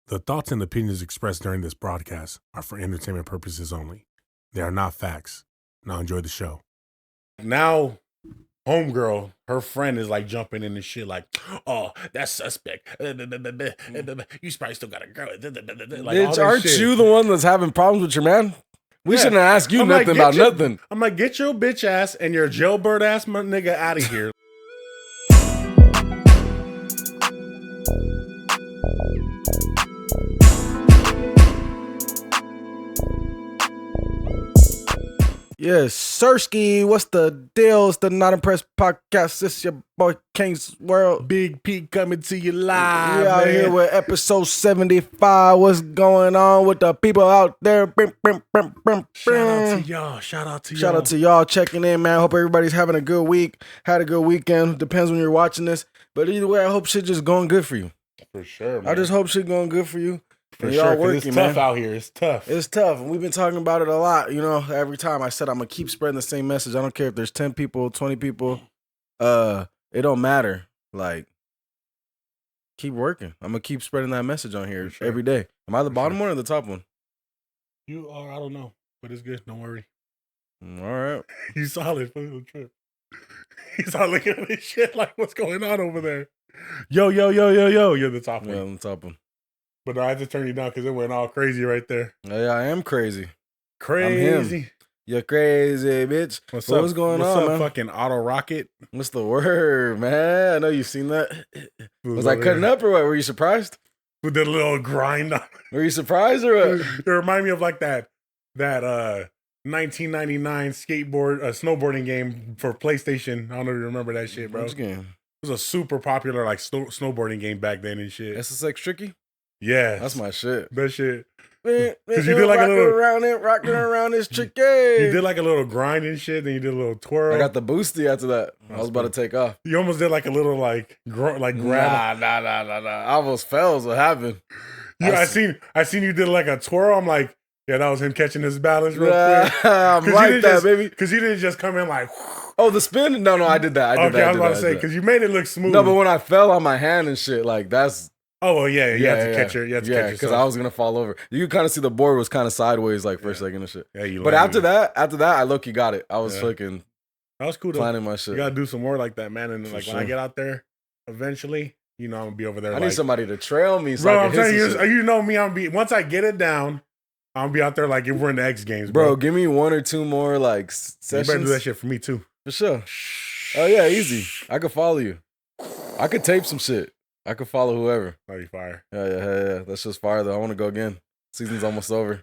The thoughts and opinions expressed during this broadcast are for entertainment purposes only. They are not facts. Now enjoy the show. Now, homegirl, her friend is like jumping in and shit like, oh, that's suspect. You probably still got a girl. Like, bitch, aren't you the one that's having problems with your man? We shouldn't ask you nothing about nothing. I'm like, get your bitch ass and your jailbird ass nigga out of here. Yes, Sirski, what's the deal? It's the Not Impressed Podcast. It's your boy Kanesworld. Big P coming to you live. We out here with episode 75. What's going on with the people out there? Shout out to y'all. Shout out to y'all checking in, man. Hope everybody's having a good week. Had a good weekend. Depends when you're watching this. But either way, I hope shit just going good for you. For sure, man. I just hope shit going good for you. For sure, working, it's tough out here. It's tough. It's tough. And we've been talking about it a lot. You know, every time I said I'm going to keep spreading the same message. I don't care if there's 10 people, 20 people. It don't matter. Like, keep working. I'm going to keep spreading that message on here every day. Am I the bottom one or the top one? You are, I don't know. But it's good. Don't worry. All right. You solid for the trip. He's all looking at this shit like, what's going on over there? Yo. You're the top one. Yeah, I'm the top one. But I had to turn you down because it went all crazy right there. Yeah, I am crazy. Crazy. I'm him. You're crazy, bitch. What's going on, What's man? up, fucking auto rocket? What's the word, man? I know you've seen that. Was I cutting up or what? Were you surprised? With the little grind on. Were you surprised or what? It reminded me of like that 1999 snowboarding game for PlayStation. I don't know if you remember that shit, bro. Which game? It was a super popular like snowboarding game back then and shit. SSX Tricky? Yeah, that's my shit. That shit. Because you did like a little rocking around this tricky. You did like a little grind and shit, then you did a little twirl. I got the boosty after that. I was about to take off. You almost did like a little like grab. Nah. I almost fell. So what happened? I seen you did like a twirl. I'm like, yeah, that was him catching his balance real quick. I'm like that, baby. Because you didn't just come in like. Oh, the spin? No, I did that. I was about to say because you made it look smooth. No, but when I fell on my hand and shit, like that's. Oh, well, yeah, you had to catch her. Yeah, because I was going to fall over. You could kind of see the board was kind of sideways like for a second and shit. Yeah, but after that, I low-key got it. I was fucking that was cool planning my shit. You got to do some more like that, man. And like when I get out there, eventually, you know, I'm going to be over there. I need somebody to trail me. So bro, I'm telling you know me, once I get it down, I'm going to be out there like if we're in the X Games, bro. Give me one or two more like sessions. You better do that shit for me too. For sure. Oh, yeah, easy. I could follow you. I could tape some shit. I could follow whoever. Oh, you fire. Yeah. That's just fire, though. I want to go again. Season's almost over.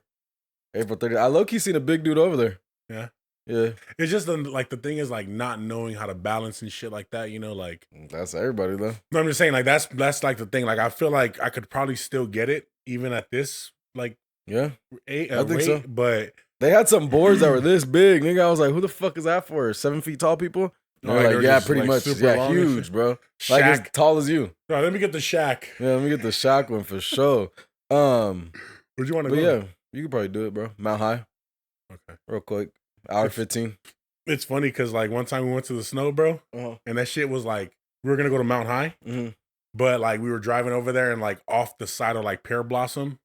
April 30th. I low-key seen a big dude over there. Yeah. Yeah. It's just, like, the thing is, like, not knowing how to balance and shit like that, you know, like. That's everybody, though. No, I'm just saying, like, that's like, the thing. Like, I feel like I could probably still get it, even at this, like. Yeah. I think rate, so. But. They had some boards that were this big. Nigga, I was like, who the fuck is that for? 7 feet tall people? No, like, yeah, pretty like much. Yeah, huge, bro. Shack. Like as tall as you. No, let me get the shack. Yeah, let me get the shack one for sure. Where'd you want to go? Yeah, you could probably do it, bro. Mount High. Okay. Real quick. Hour 15. It's funny because like one time we went to the snow, bro, and that shit was like, we were going to go to Mount High, but like we were driving over there and like off the side of like Pear Blossom,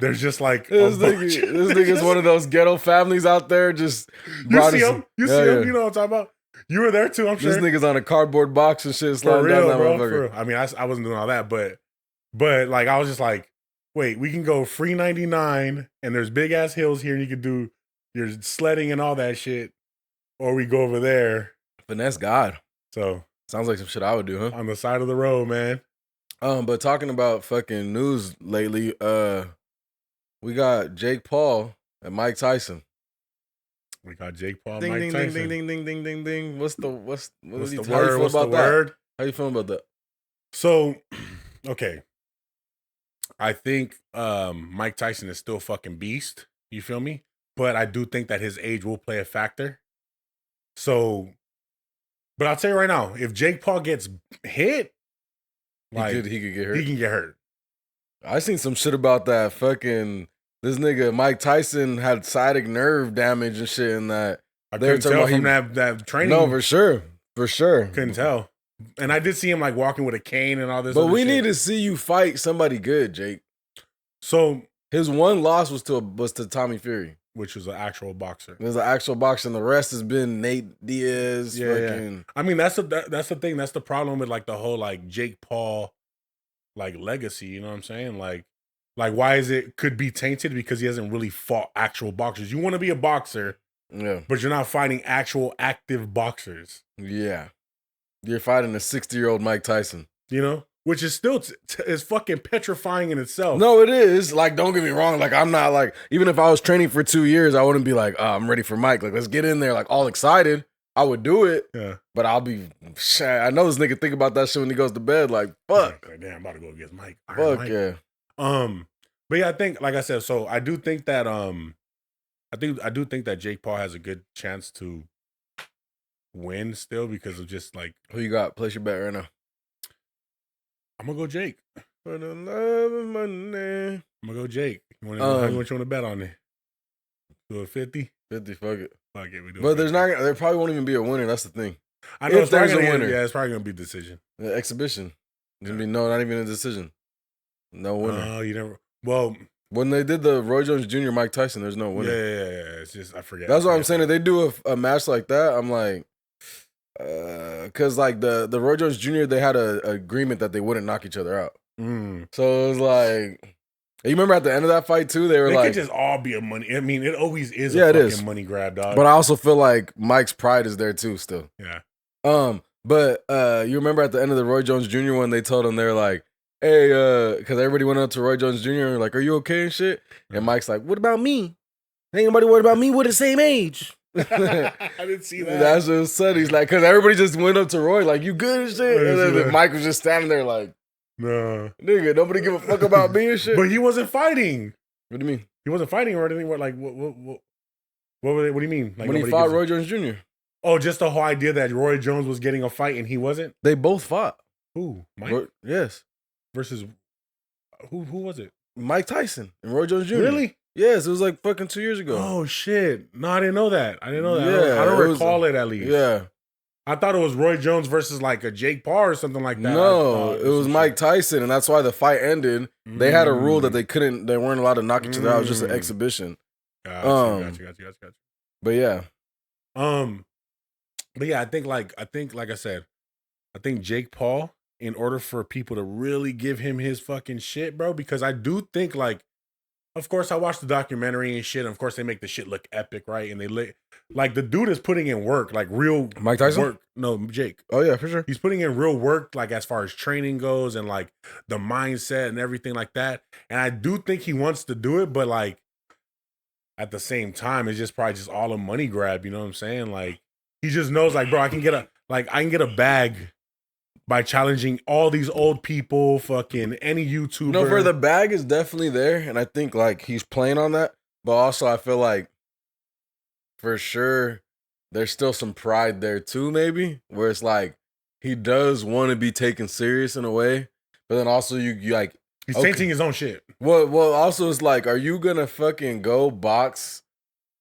there's just like this nigga's one of those ghetto families out there. Just you see him, you know what I'm talking about. You were there too, I'm sure. This nigga's on a cardboard box and shit sliding down that motherfucker. I mean, I wasn't doing all that, but like I was just like, wait, we can go free 99 and there's big ass hills here and you can do your sledding and all that shit, or we go over there. Finesse God. So sounds like some shit I would do, huh? On the side of the road, man. But talking about fucking news lately, we got Jake Paul and Mike Tyson. We got Jake Paul, ding, Mike ding, Tyson. Ding. What's the word? How you feeling about that? So, okay. I think Mike Tyson is still fucking beast. You feel me? But I do think that his age will play a factor. So, but I'll tell you right now, if Jake Paul gets hit, like he could get hurt. He can get hurt. I seen some shit about that fucking. This nigga, Mike Tyson, had sciatic nerve damage and shit and that. I couldn't tell from that training. No, for sure. Couldn't tell. And I did see him like walking with a cane and all this. But we need to see you fight somebody good, Jake. So, his one loss was to Tommy Fury, which was an actual boxer. It was an actual boxer, and the rest has been Nate Diaz. Yeah. I mean, that's the thing. That's the problem with like the whole like Jake Paul like legacy. You know what I'm saying? Like why is it could be tainted because he hasn't really fought actual boxers. You want to be a boxer, yeah, but you're not fighting actual active boxers. Yeah, you're fighting a 60-year-old Mike Tyson. You know, which is still is fucking petrifying in itself. No, it is. Like, don't get me wrong. Like, I'm not like, even if I was training for 2 years, I wouldn't be like, oh, I'm ready for Mike. Like, let's get in there. Like, all excited. I would do it. Yeah. But I'll be, I know this nigga think about that shit when he goes to bed. Like, fuck. Like, damn, I'm about to go against Mike. Fuck Mike. yeah. But yeah, I think, like I said, so I do think that, I do think that Jake Paul has a good chance to win still because of just like. Who you got? Place your bet right now. I'm gonna go Jake. For the love of money. I'm gonna go Jake. How much you want to bet on it? Do it 50? 50, fuck it. Fuck it, we do. But there probably won't even be a winner. That's the thing. I know if there's a winner. Yeah, it's probably gonna be decision. The exhibition. It's gonna be not even a decision. No winner. Oh, you never. Well, when they did the Roy Jones Jr. Mike Tyson, there's no winner. Yeah. It's just I forget. That's what I'm saying. If they do a match like that, I'm like, because like the Roy Jones Jr. they had a agreement that they wouldn't knock each other out. So it was like, you remember at the end of that fight too, they could just all be a money. I mean, it always is a fucking money grab, dog. But I also feel like Mike's pride is there too, still. Yeah. But you remember at the end of the Roy Jones Jr. one, they told him they're like, hey, because everybody went up to Roy Jones Jr. and like, are you okay and shit? And Mike's like, what about me? Ain't anybody worried about me? We're the same age. I didn't see that. That's what said. He's like, because everybody just went up to Roy like, you good and shit? And then Mike was just standing there like, no, nigga, nobody give a fuck about me and shit. But he wasn't fighting. What do you mean? He wasn't fighting or anything. Like what do you mean? Like when he fought Roy Jones Jr. Oh, just the whole idea that Roy Jones was getting a fight and he wasn't? They both fought. Who? Mike? Yes. Versus who was it? Mike Tyson and Roy Jones Jr. Really? Yes, it was like fucking 2 years ago. Oh shit. No, I didn't know that. Yeah, I don't recall it at least. Yeah. I thought it was Roy Jones versus like a Jake Paul or something like that. No, it was Mike Tyson, and that's why the fight ended. They had a rule that they weren't allowed to knock each other out. It was just an exhibition. Gotcha. But yeah. But yeah, I think like I said, I think Jake Paul, in order for people to really give him his fucking shit, bro, because I do think like, of course, I watched the documentary and shit. And of course, they make the shit look epic, right? And like the dude is putting in work, like real Mike Tyson work. No, Jake. Oh yeah, for sure. He's putting in real work, like as far as training goes and like the mindset and everything like that. And I do think he wants to do it, but like at the same time, it's just probably just all a money grab. You know what I'm saying? Like he just knows, like, bro, I can get a bag by challenging all these old people, fucking any YouTuber. No, for the bag is definitely there, and I think like he's playing on that. But also, I feel like for sure there's still some pride there too, maybe where it's like he does want to be taken serious in a way, but then also you like he's tainting his own shit. Well, also it's like, are you gonna fucking go box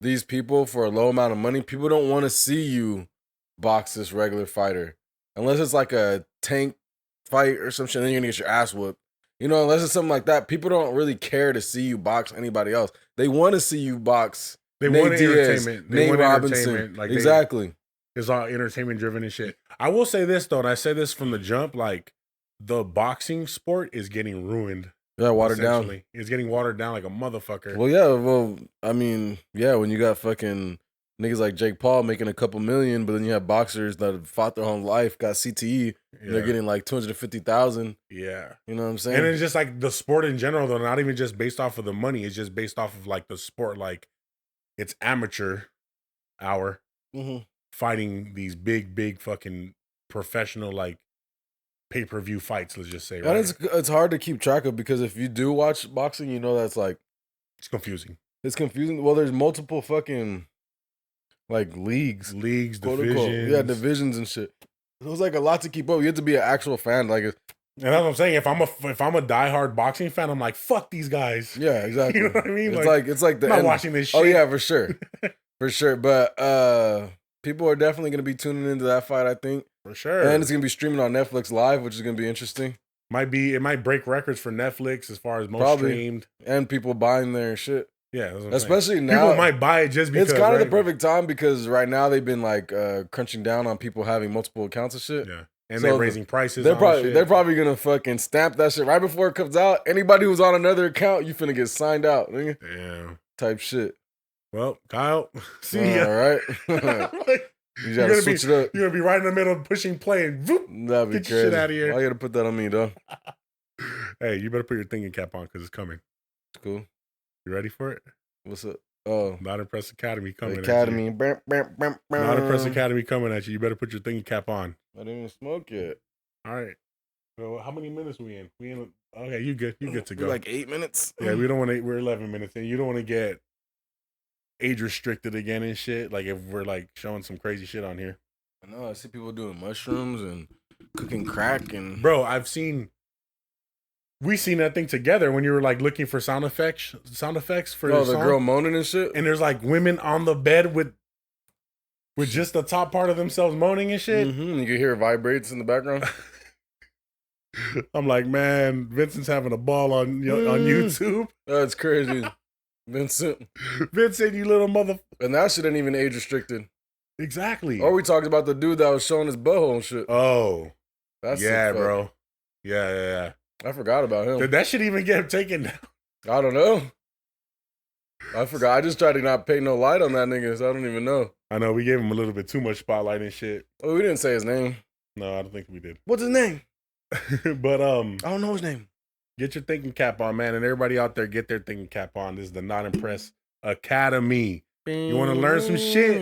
these people for a low amount of money? People don't want to see you box this regular fighter. Unless it's like a tank fight or some shit, then you're gonna get your ass whooped. You know, unless it's something like that, people don't really care to see you box anybody else. They want to see you box. They want entertainment. They want Robinson. Like exactly. It's all entertainment driven and shit. I will say this though, and I said this from the jump, like the boxing sport is getting ruined. Yeah, watered down. It's getting watered down like a motherfucker. Well, yeah. Well, I mean, yeah. When you got fucking niggas like Jake Paul making a couple million, but then you have boxers that have fought their whole life, got CTE, and they're getting like 250,000. Yeah, you know what I'm saying. And it's just like the sport in general, though. Not even just based off of the money. It's just based off of like the sport. Like it's amateur hour fighting these big fucking professional like pay-per-view fights. Let's just say. Right? And it's hard to keep track of because if you do watch boxing, you know that's like it's confusing. It's confusing. Well, there's multiple fucking like leagues, divisions. Yeah, divisions and shit. It was like a lot to keep up. You have to be an actual fan. Like, and that's what I'm saying. If I'm a diehard boxing fan, I'm like, fuck these guys. Yeah, exactly. You know what I mean? It's like the I'm not watching this shit. Oh yeah, for sure, for sure. But people are definitely gonna be tuning into that fight. I think for sure, and it's gonna be streaming on Netflix Live, which is gonna be interesting. It might break records for Netflix as far as most Probably. streamed. And people buying their shit. Yeah, that's what I'm Especially saying. now. People might buy it just because. It's kind of right? the perfect time because right now they've been like crunching down on people having multiple accounts and shit. Yeah. And So they're raising prices. They're probably gonna fucking stamp that shit right before it comes out. Anybody who's on another account, you finna get signed out, nigga. Yeah. Type shit. Well, Kyle, see ya. All right. You gotta switch it up. You're gonna be right in the middle of pushing play and whoop, That'd be get crazy. your shit out of here. Why you gotta put that on me, though? Hey, you better put your thinking cap on because it's coming. It's cool. You ready for it? What's up? Oh, Not Impressed Academy coming Academy. at you. Not Impressed Academy coming at you. You better put your thinking cap on. I didn't even smoke yet. All right. So how many minutes we in? Okay, you good. You good to go. We're like 8 minutes. Yeah, we don't want to. We're 11 minutes in. You don't want to get age restricted again and shit. Like if we're like showing some crazy shit on here. I know. I see people doing mushrooms and cooking crack and. Bro, we seen that thing together when you were like looking for sound effects for the song. girl moaning and shit. And there's like women on the bed with just the top part of themselves moaning and shit. Mm-hmm. You can hear it vibrates in the background. I'm like, man, Vincent's having a ball on YouTube. That's crazy, Vincent, you little mother. And that shit ain't even age restricted. Exactly. Or we talked about the dude that was showing his butthole and shit. Oh, that's yeah, bro. Yeah. I forgot about him. Did that shit even get taken down? I don't know. I forgot. I just tried to not pay no light on that nigga, so I don't even know. I know we gave him a little bit too much spotlight and shit. Oh, we didn't say his name. No, I don't think we did. What's his name? But I don't know his name. Get your thinking cap on, man, and everybody out there, get their thinking cap on. This is the Not Impressed Academy. You want to learn some shit?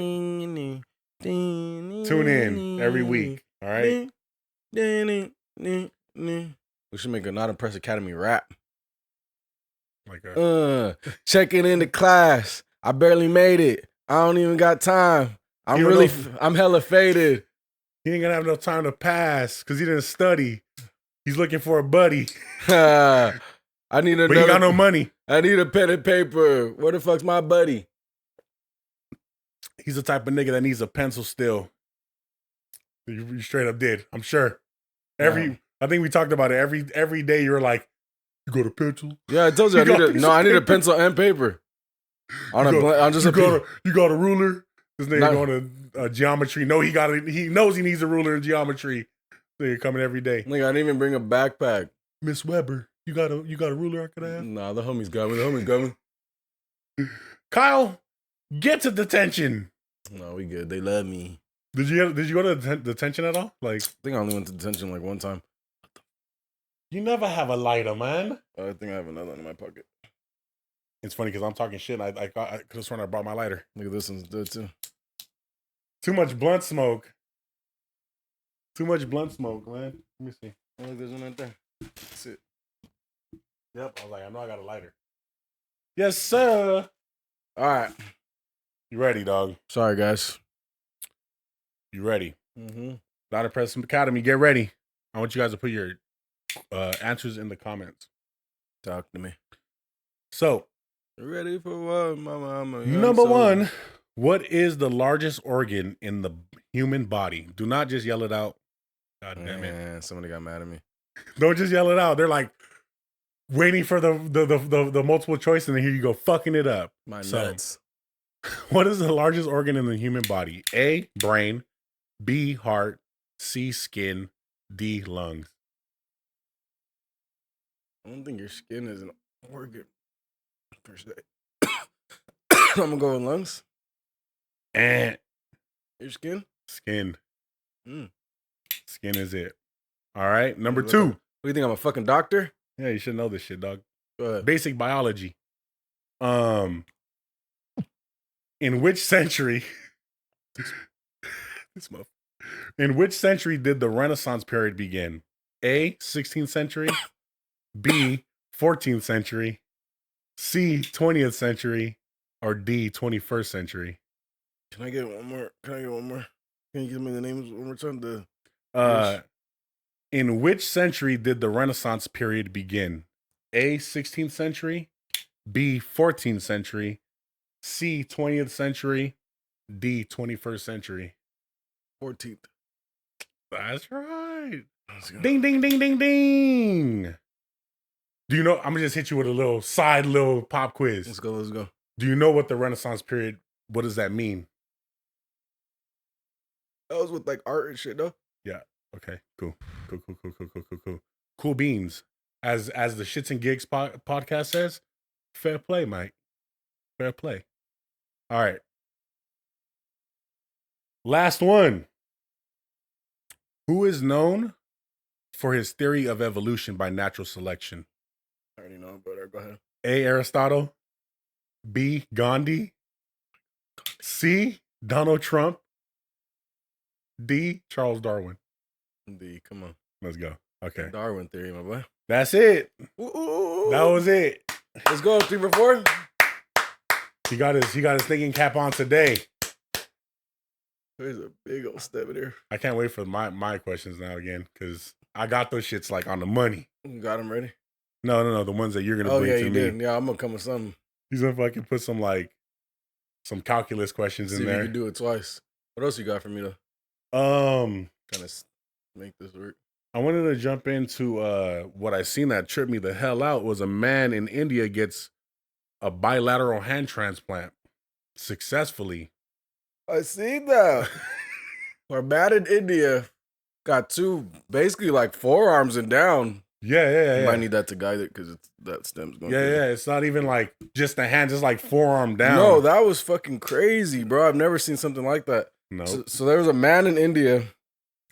Tune in every week. All right. We should make a Not Impressed Academy rap. Like checking into class. I barely made it. I don't even got time. I'm hella faded. He ain't gonna have no time to pass because he didn't study. He's looking for a buddy. I need another. But he got no money. I need a pen and paper. Where the fuck's my buddy? He's the type of nigga that needs a pencil still. You straight up did. I'm sure. I think we talked about it. Every day you were like, you got a pencil? Yeah, I told you I need a pencil and paper. You got a ruler? This nigga going to geometry. No, he knows he needs a ruler in geometry. So you're coming every day. Nigga, I didn't even bring a backpack. Miss Weber, you got a ruler I could have? Nah, the homie's got me. Kyle, get to detention. No, we good. They love me. Did you go to detention at all? Like, I think I only went to detention like one time. You never have a lighter, man. I think I have another one in my pocket. It's funny because I'm talking shit. I could have sworn I brought my lighter. Look at this one's good too. Too much blunt smoke. Too much blunt smoke, man. Let me see. Oh, look, there's one right there. That's it. Yep. I was like, I know I got a lighter. Yes, sir. All right. You ready, dog? Sorry, guys. You ready? Mm-hmm. Not Impressed Academy, get ready. I want you guys to put your answers in the comments. Talk to me. So, ready for what, mama? Number one, what is the largest organ in the human body? Do not just yell it out. God damn it. Somebody got mad at me. Don't just yell it out. They're like waiting for the multiple choice, and then here you go fucking it up. My nuts. What is the largest organ in the human body? A, brain. B, heart. C, skin. D, lungs. I don't think your skin is an organ per se. I'm gonna go with lungs. And your skin? Skin. Mm. Skin is it. All right. Number two. What do you think? I'm a fucking doctor? Yeah, you should know this shit, dog. Go ahead. Basic biology. In which century? In which century did the Renaissance period begin? A, 16th century. B, 14th century. C, 20th century. Or D, 21st century. Can I get one more? Can you give me the names one more time? In which century did the Renaissance period begin? A, 16th century. B, 14th century. C, 20th century. D, 21st century. 14th. That's right. Ding, ding, ding, ding, ding. Do you know? I'm gonna just hit you with a little pop quiz. Let's go. Do you know what the Renaissance period? What does that mean? That was with like art and shit, though. Yeah. Okay. Cool. Cool beans. As the Shits and Gigs podcast says, fair play, Mike. Fair play. All right. Last one. Who is known for his theory of evolution by natural selection? I already know, but go ahead. A. Aristotle. B. Gandhi. C. Donald Trump. D. Charles Darwin. D. Come on. Let's go. Okay. Darwin theory, my boy. That's it. Ooh. That was it. Let's go. 3 for 4. He got his thinking cap on today. There's a big old step in there. I can't wait for my questions now again, because I got those shits like on the money. You got them ready? No, the ones that you're gonna bring to me. Did. Yeah, I'm gonna come with something. He's gonna fucking put some calculus questions in there. See if you can do it twice. What else you got for me to kind of make this work? I wanted to jump into what I seen that tripped me the hell out was a man in India gets a bilateral hand transplant successfully. I seen that. Our man in India got 2, basically like forearms and down. Yeah. You might need that to guide it because that stem's going. Yeah. It's not even like just the hand, just like forearm down. No, that was fucking crazy, bro. I've never seen something like that. No. So there was a man in India.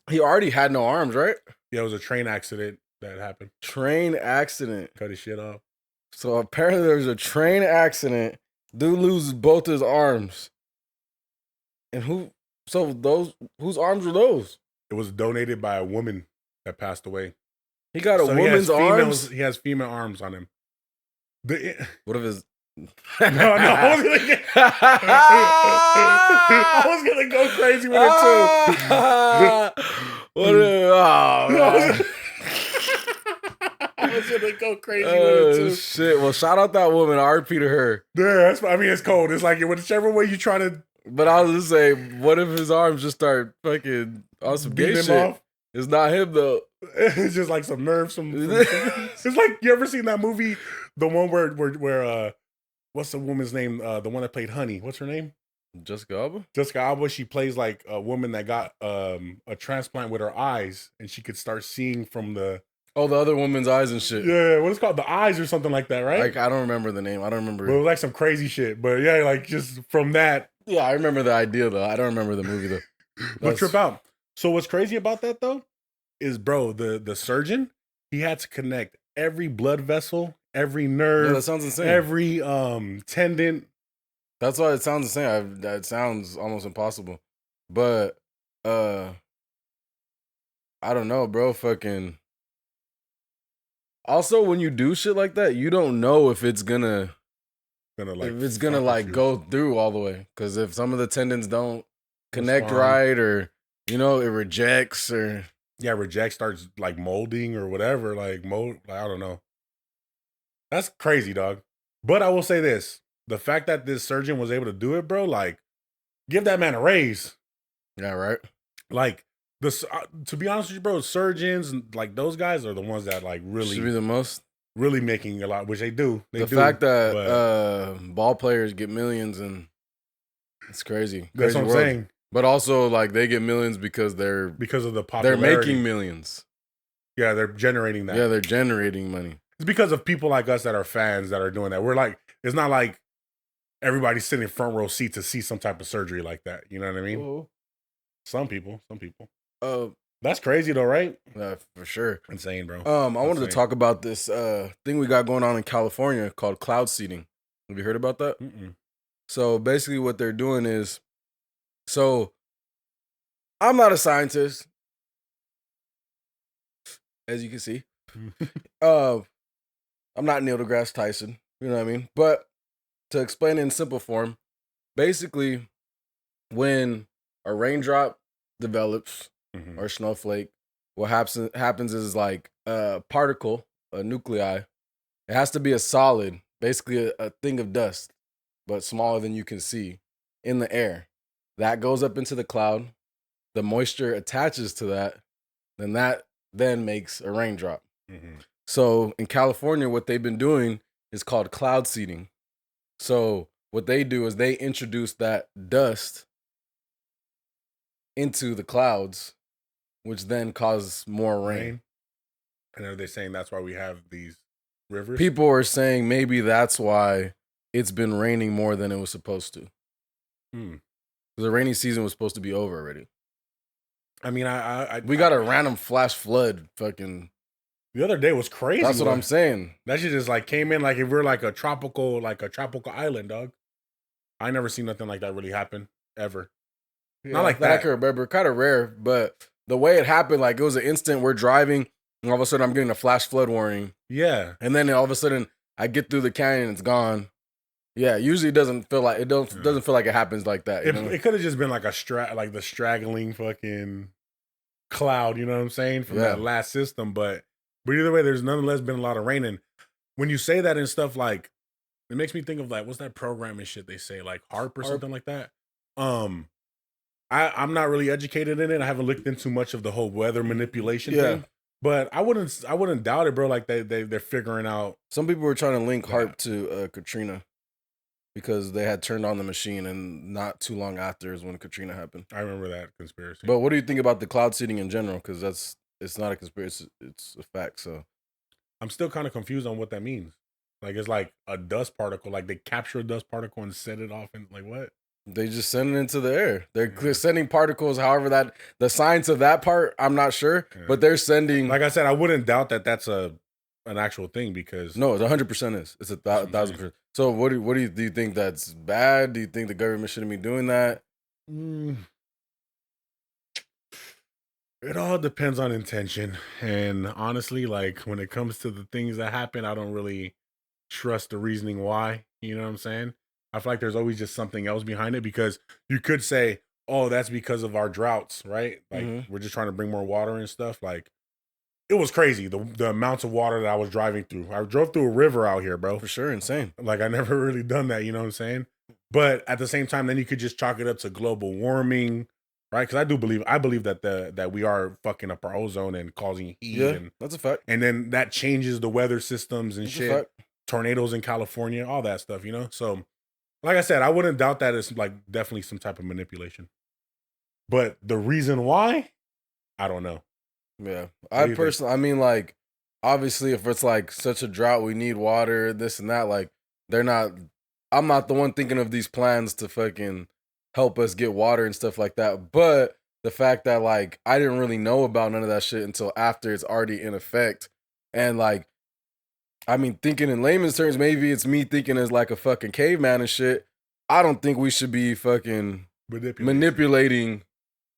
He already had no arms, right? Yeah, it was a train accident that happened. Train accident. Cut his shit off. So apparently there was a train accident. Dude loses both his arms. And whose arms were those? It was donated by a woman that passed away. He got a woman's arms? He has female arms on him. What if his... No, I was gonna go crazy with it too. I was gonna go crazy with it too. Shit. Well, shout out that woman. RP to her. Yeah, it's cold. It's like whichever way you try to. But I was just saying, what if his arms just start fucking on some gay shit? Off? It's not him though. It's just like some nerves. It's like, you ever seen that movie, the one where what's the woman's name? The one that played Honey. What's her name? Jessica Alba. Jessica Alba. She plays like a woman that got a transplant with her eyes, and she could start seeing from the other woman's eyes and shit. Yeah, what is it called? The Eyes or something like that, right? Like, I don't remember the name. I don't remember. But it was like some crazy shit. But yeah, like just from that. Yeah, I remember the idea though. I don't remember the movie though. But trip out. So what's crazy about that though is, bro, the surgeon, he had to connect every blood vessel, every nerve. Yeah, that sounds insane. Every tendon. That's why it sounds insane. That sounds almost impossible. But I don't know, bro. Fucking. Also, when you do shit like that, you don't know if it's gonna go through all the way. Because if some of the tendons don't connect right, or it rejects, or reject, starts like molding or whatever, like I don't know. That's crazy, dog. But I will say this: the fact that this surgeon was able to do it, bro, like, give that man a raise. Yeah, right. Like, to be honest with you, bro, surgeons and like those guys are the ones that like really should be the most really making a lot, which they do. The fact that ball players get millions, and it's crazy. That's what I'm saying. But also, like, they get millions because of the popularity. They're making millions. Yeah, they're generating that. Yeah, they're generating money. It's because of people like us that are fans that are doing that. We're like, it's not like everybody's sitting in front row seat to see some type of surgery like that. You know what I mean? Uh-huh. Some people. That's crazy though, right? Yeah, for sure. Insane, bro. I wanted to talk about this thing we got going on in California called cloud seeding. Have you heard about that? Mm-mm. So basically what they're doing is, I'm not a scientist, as you can see. I'm not Neil deGrasse Tyson, you know what I mean? But to explain it in simple form, basically when a raindrop develops, or a snowflake, what happens is like a particle, a nuclei, it has to be a solid, basically a thing of dust, but smaller than you can see, in the air. That goes up into the cloud. The moisture attaches to that. Then that then makes a raindrop. Mm-hmm. So in California, what they've been doing is called cloud seeding. So what they do is they introduce that dust into the clouds, which then causes more rain. And are they saying that's why we have these rivers? People are saying maybe that's why it's been raining more than it was supposed to. The rainy season was supposed to be over already. I mean, we got a random flash flood fucking. The other day was crazy. That's what I'm saying. That shit just like came in like if we're like a tropical island, dog. I never seen nothing like that really happen ever. Yeah, not like that. I can remember. Kind of rare, but the way it happened, like it was an instant. We're driving, and all of a sudden I'm getting a flash flood warning. Yeah, and then all of a sudden I get through the canyon, and it's gone. Yeah, usually it doesn't feel like doesn't feel like it happens like that. It could have just been like the straggling fucking cloud, you know what I'm saying, from that last system. But either way, there's nonetheless been a lot of rain. And when you say that and stuff, like it makes me think of like what's that programming shit they say, like HARP or something like that. I'm not really educated in it. I haven't looked into much of the whole weather manipulation thing. But I wouldn't doubt it, bro. Like they're figuring out. Some people were trying to link HARP to Katrina. Because they had turned on the machine, and not too long after is when Katrina happened. I remember that conspiracy. But what do you think about the cloud seeding in general? Because it's not a conspiracy; it's a fact. So I'm still kind of confused on what that means. Like it's like a dust particle. Like they capture a dust particle and set it off, and like what? They just send it into the air. They're sending particles. However, that the science of that part, I'm not sure. Yeah. But they're sending. Like I said, I wouldn't doubt that that's an actual thing because no, it 100% is. It's 1,000%. So what do you think that's bad? Do you think the government shouldn't be doing that? It all depends on intention. And honestly, like when it comes to the things that happen, I don't really trust the reasoning why. You know what I'm saying? I feel like there's always just something else behind it because you could say, oh, that's because of our droughts, right? Like we're just trying to bring more water and stuff. Like it was crazy, the amounts of water that I was driving through. I drove through a river out here, bro. For sure, insane. Like I never really done that, you know what I'm saying? But at the same time, then you could just chalk it up to global warming, right? Because I believe that that we are fucking up our ozone and causing heat. Yeah, and that's a fact. And then that changes the weather systems and that's shit. Tornadoes in California, all that stuff, you know? So, like I said, I wouldn't doubt that it's like definitely some type of manipulation. But the reason why, I don't know. Yeah, I personally, I mean, like, obviously, if it's like such a drought, we need water, this and that. Like, I'm not the one thinking of these plans to fucking help us get water and stuff like that. But the fact that like I didn't really know about none of that shit until after it's already in effect, and like, I mean, thinking in layman's terms, maybe it's me thinking as like a fucking caveman and shit. I don't think we should be fucking manipulating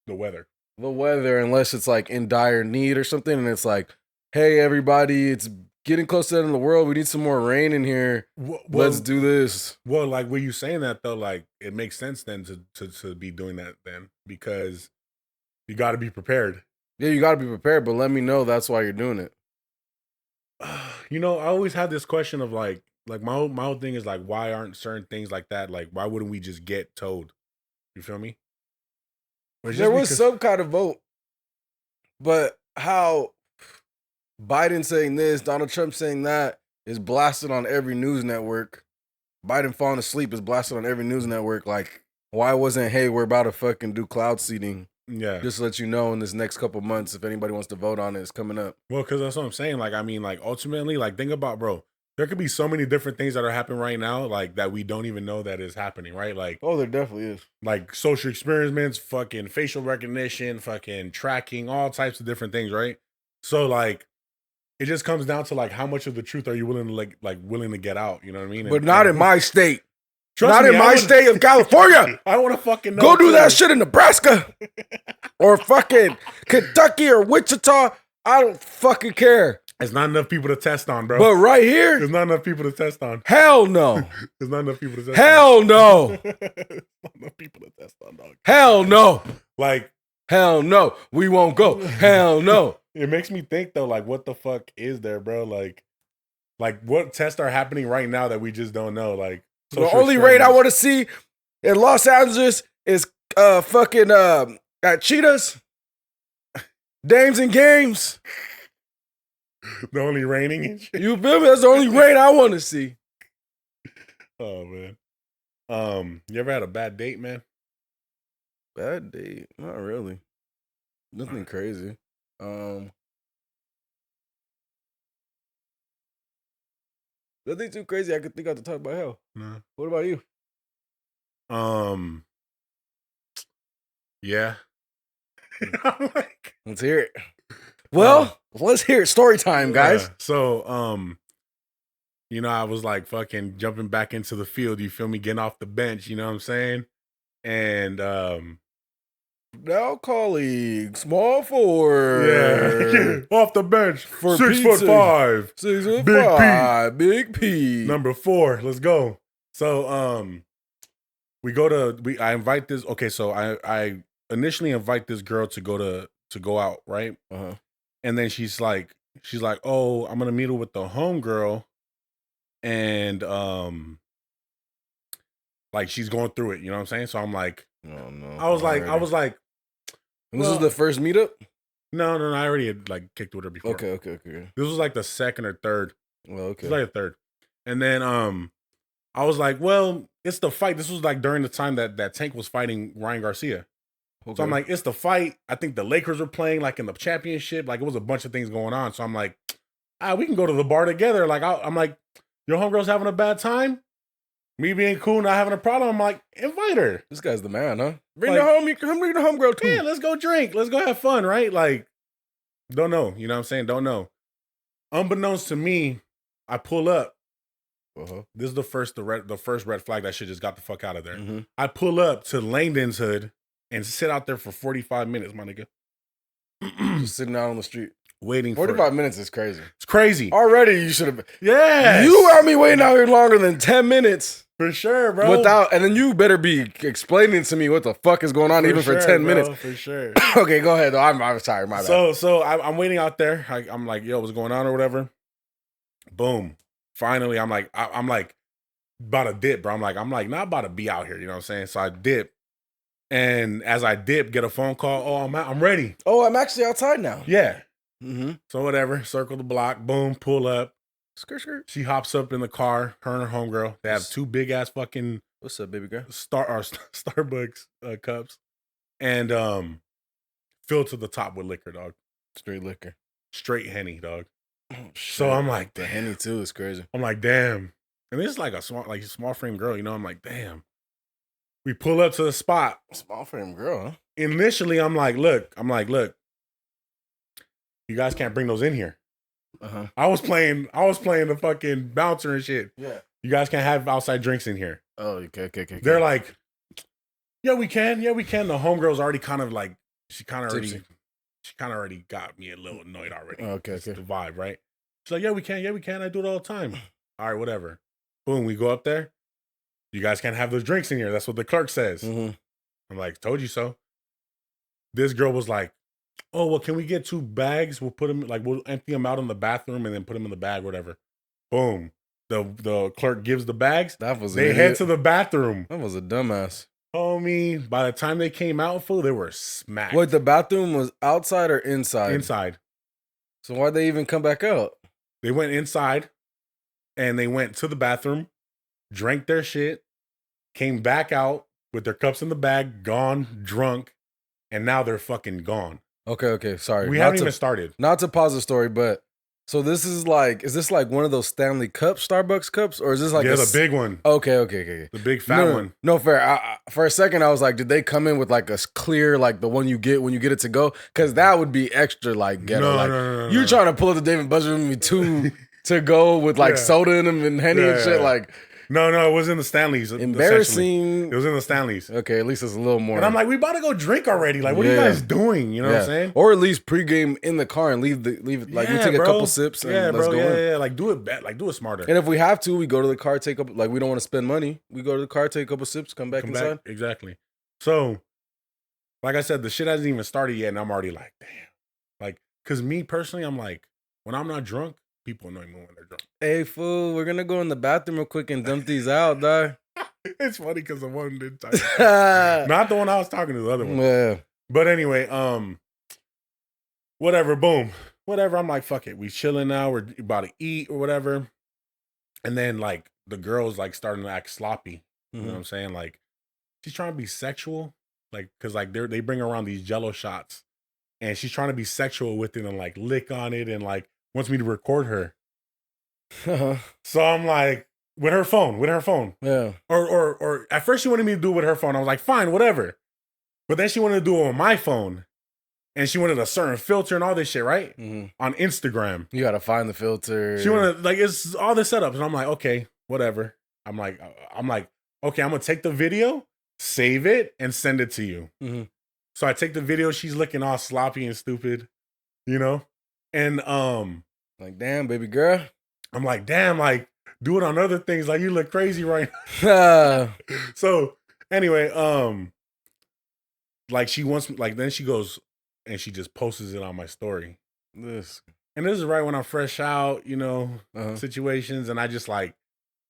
the weather. Unless it's like in dire need or something, and it's like, hey, everybody, it's getting close to the end of the world. We need some more rain in here. Let's do this. Well, like, were you saying that though? Like, it makes sense then to be doing that then because you got to be prepared. Yeah, you got to be prepared, but let me know that's why you're doing it. You know, I always had this question of like my whole thing is like, why aren't certain things like that? Like, why wouldn't we just get told? You feel me? There was some kind of vote, but how Biden saying this, Donald Trump saying that is blasted on every news network. Biden falling asleep is blasted on every news network. Like, why wasn't, hey, we're about to fucking do cloud seeding? Yeah. Just to let you know in this next couple months, if anybody wants to vote on it, it's coming up. Well, because that's what I'm saying. Like, I mean, like, ultimately, like, think about, bro, there could be so many different things that are happening right now, like, that we don't even know that is happening, right? Like, oh, there definitely is. Like, social experiments, fucking facial recognition, fucking tracking, all types of different things, right? So, like, it just comes down to, like, how much of the truth are you willing to, like willing to get out, you know what I mean? But not in my state. Not in my state of California. I want to fucking know. Go do that shit in Nebraska. Or fucking Kentucky or Wichita. I don't fucking care. There's not enough people to test on, bro. But right here, there's not enough people to test on. Hell no. There's not enough people to test Hell on. no. There's not enough people to test on, dog. Hell no. Like, hell no. We won't go. Hell no. It makes me think though, like, what the fuck is there, bro? Like what tests are happening right now that we just don't know? Like, the only rate I want to see in Los Angeles is fucking at Cheetahs. Dames and games. The only raining and shit. You feel me? That's the only rain I want to see. Oh man. You ever had a bad date, man? Bad date? Not really. Nothing crazy. Nothing too crazy I could think of to talk about hell. No. What about you? Yeah. Let's hear it. Well, let's hear it. Story time, guys. So, I was like fucking jumping back into the field. You feel me? Getting off the bench. You know what I'm saying? And now colleague, small forward. Yeah, off the bench For 6'5", 6'5", Big P. Number 4. Let's go. So we go to I invite this. Okay, so I initially invite this girl to go out, right? Uh-huh. And then she's like, oh, I'm gonna meet her with the homegirl, and like she's going through it. You know what I'm saying? So I'm like, oh no. I was like, this is the first meetup? No, I already had like kicked with her before. Okay. This was like the second or third. Well, okay. It was like a third. And then I was like, well, it's the fight. This was like during the time that Tank was fighting Ryan Garcia. Okay. So I'm like, it's the fight. I think the Lakers were playing like in the championship. Like it was a bunch of things going on. So I'm like, we can go to the bar together. Like I'm like, your homegirl's having a bad time. Me being cool, not having a problem. I'm like, invite her. This guy's the man, huh? Bring the homegirl too. Yeah, let's go drink. Let's go have fun, right? Like, don't know. You know what I'm saying? Don't know. Unbeknownst to me, I pull up. Uh-huh. This is the first red flag that shit just got the fuck out of there. Mm-hmm. I pull up to Langdon's hood and sit out there for 45 minutes, my nigga. Just sitting out on the street. Waiting 45 minutes is crazy. It's crazy. Already you should have. Yeah. You had me waiting out here longer than 10 minutes. For sure, bro. And then you better be explaining to me what the fuck is going on for 10 minutes. For sure. Okay, go ahead. I'm sorry, my bad. So I'm waiting out there. I'm like, yo, what's going on or whatever. Boom. Finally, I'm like about to dip, bro. I'm like not about to be out here. You know what I'm saying? So I dip. And as I dip, get a phone call. Oh, I'm ready. Oh, I'm actually outside now. Yeah. Mm-hmm. So whatever. Circle the block. Boom. Pull up. Skirt. She hops up in the car. Her and her homegirl. They have 2 big ass fucking. What's up, baby girl? Starbucks cups, and filled to the top with liquor, dog. Straight liquor. Straight Henny, dog. Oh, so I'm like, the Henny too is crazy. I'm like, damn. And this is like a small frame girl, you know. I'm like, damn. We pull up to the spot. Small frame girl, huh? Initially, I'm like, look. You guys can't bring those in here. Uh-huh. I was playing the fucking bouncer and shit. Yeah. You guys can't have outside drinks in here. Oh, okay. They're like, yeah, we can. The homegirl's already kind of like, she kind of already got me a little annoyed already. Okay. The vibe, right? She's like, yeah, we can. I do it all the time. All right, whatever. Boom, we go up there. You guys can't have those drinks in here. That's what the clerk says. Mm-hmm. I'm like, told you so. This girl was like, oh, well, can we get 2 bags? We'll put them, we'll empty them out in the bathroom and then put them in the bag, whatever. Boom. The clerk gives the bags. They head to the bathroom. That was a dumbass. Homie, by the time they came out, fool, they were smacked. Wait, the bathroom was outside or inside? Inside. So why'd they even come back out? They went inside and they went to the bathroom, drank their shit, came back out with their cups in the bag, gone, drunk, and now they're fucking gone. Okay, sorry. We haven't even started. Not to pause the story, but so this is is this like one of those Stanley Cups, Starbucks cups? Or is this like the big one. Okay. The big fat one. No, fair. For a second, I was like, did they come in with like a clear, like the one you get when you get it to go? Because that would be extra like ghetto. No. You're trying to pull up the David Buster with me 2 to go with like soda in them and Henny and shit. Like, no, it was in the Stanleys. Embarrassing. It was in the Stanleys. Okay, at least it's a little more. And I'm like, we about to go drink already. Like, what are you guys doing? You know what I'm saying? Or at least pregame in the car and leave it. Like, we take a couple sips and let's go in. Yeah. Like, do it smarter. And if we have to, we go to the car, take up. Like, we don't want to spend money. We go to the car, take a couple sips, come back inside. Exactly. So, like I said, the shit hasn't even started yet, and I'm already like, damn. Like, because me personally, I'm like, when I'm not drunk, people annoy me when they're drunk. Hey, fool, we're going to go in the bathroom real quick and dump these out, dog. It's funny because the one didn't talk. Not the one I was talking to, the other one. Yeah. But anyway, whatever, boom. Whatever. I'm like, fuck it. We chilling now. We're about to eat or whatever. And then like the girl's like starting to act sloppy. You know what I'm saying? Like she's trying to be sexual. Like, cause like they bring around these jello shots and she's trying to be sexual with it and like lick on it and like wants me to record her. So I'm like, with her phone. Yeah. Or at first she wanted me to do it with her phone. I was like, fine, whatever. But then she wanted to do it on my phone. And she wanted a certain filter and all this shit, right? On Instagram. You gotta find the filter. She wanted, like, it's all this setup. And I'm like, okay, whatever. I'm like, okay, I'm gonna take the video, save it, and send it to you. So I take the video, she's looking all sloppy and stupid, you know? And like, damn, baby girl. I'm like, damn, like, do it on other things. Like, you look crazy right now. So anyway, like she wants, like, then she goes and she just posts it on my story. And this is right when I'm fresh out, you know, situations. And I just like,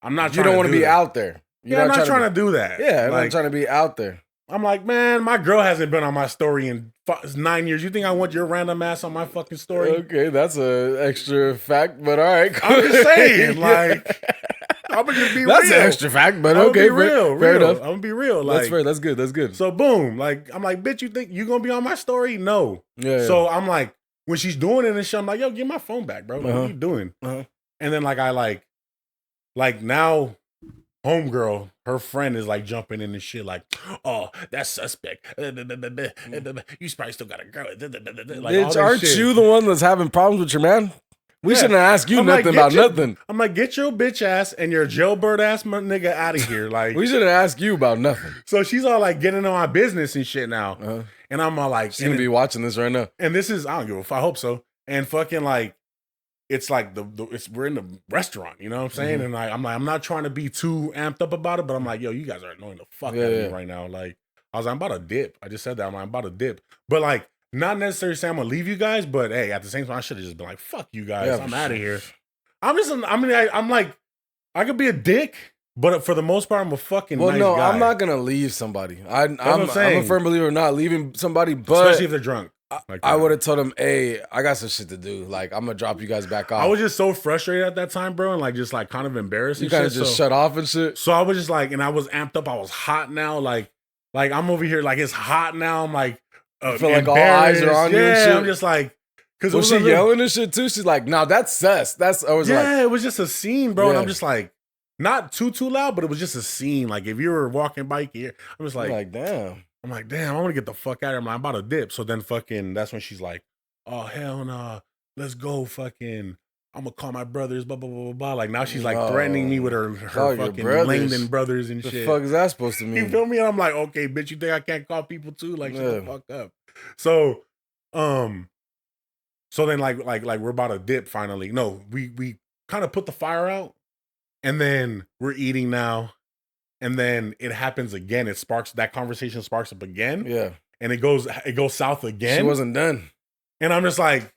I'm not trying to. You don't want to be out there. I'm not trying to do that. Yeah, I'm like, not trying to be out there. I'm like, man, my girl hasn't been on my story in 9 years. You think I want your random ass on my fucking story? Okay, that's an extra fact, but all right. I'm just saying, like, I'm gonna just be real. That's an extra fact, but okay, fair enough. I'm gonna be real. Like, that's fair. That's good. That's good. So boom, like, I'm like, bitch, you think you gonna be on my story? No. Yeah. So I'm like, when she's doing it and shit, I'm like, yo, give my phone back, bro. What are you doing? And then like I like now. Homegirl, her friend is like jumping in and shit, like, oh, that's suspect. You probably still got a girl. Like, bitch, aren't you the one that's having problems with your man? We shouldn't ask you nothing about nothing. I'm like, get your bitch ass and your jailbird ass nigga out of here. Like, we shouldn't ask you about nothing. So she's all like getting on my business and shit now. And I'm all like, she's gonna be watching this right now. And this is, I don't give a fuck, I hope so. And fucking like, it's like we're in the restaurant, you know what I'm saying? And I'm not trying to be too amped up about it, but I'm like, yo, you guys are annoying the fuck out of me right now. Like, I was like, I'm about to dip. I just said that. I'm about to dip. But like, not necessarily saying I'm gonna leave you guys, but hey, at the same time, I should have just been like, fuck you guys. Yeah, I'm out of here. I'm like, I could be a dick, but for the most part, I'm a fucking nice guy. I'm not gonna leave somebody. I'm a firm believer in not leaving somebody, but especially if they're drunk. Like I would have told him, hey, I got some shit to do. Like, I'm gonna drop you guys back off. I was just so frustrated at that time, bro, and like just like kind of embarrassed. You kind of just shut off and shit. So I was just like, and I was amped up. I was hot now. Like I'm over here, like it's hot now. I'm like, I feel like all eyes are on you and shit. I'm just like, because was she yelling and shit too? She's like, no, that's sus. It was just a scene, bro. And I'm just like, not too loud, but it was just a scene. Like if you were walking by here, I'm just like, damn. I'm like, damn, I want to get the fuck out of here. I'm about to dip. So then fucking, that's when she's like, oh, hell nah, let's go fucking, I'm going to call my brothers, blah, blah, blah, blah, blah. Like now she's like threatening me with her fucking Langdon brothers and shit. The fuck is that supposed to mean? You feel me? And I'm like, okay, bitch, you think I can't call people too? Like, shut the fuck up. So, so then like we're about to dip finally. No, we kind of put the fire out and then we're eating now. And then it happens again. That conversation sparks up again. Yeah. And it goes south again. She wasn't done. And I'm just like,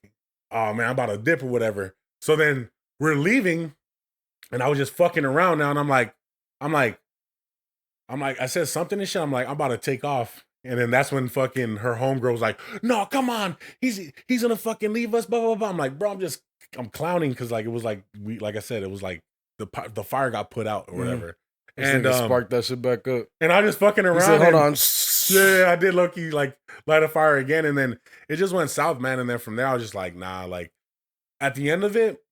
oh man, I'm about to dip or whatever. So then we're leaving and I was just fucking around now. And I'm like, I said something and shit. I'm like, I'm about to take off. And then that's when fucking her homegirl was like, no, come on. He's gonna fucking leave us, blah, blah, blah. I'm like, bro, I'm clowning. Cause like, it was like, like I said, it was like the fire got put out or whatever. And spark that shit back up. And I just fucking around. Said, hold on. Yeah, I did low-key like light a fire again. And then it just went south, man. And then from there, I was just like, nah, like at the end of it,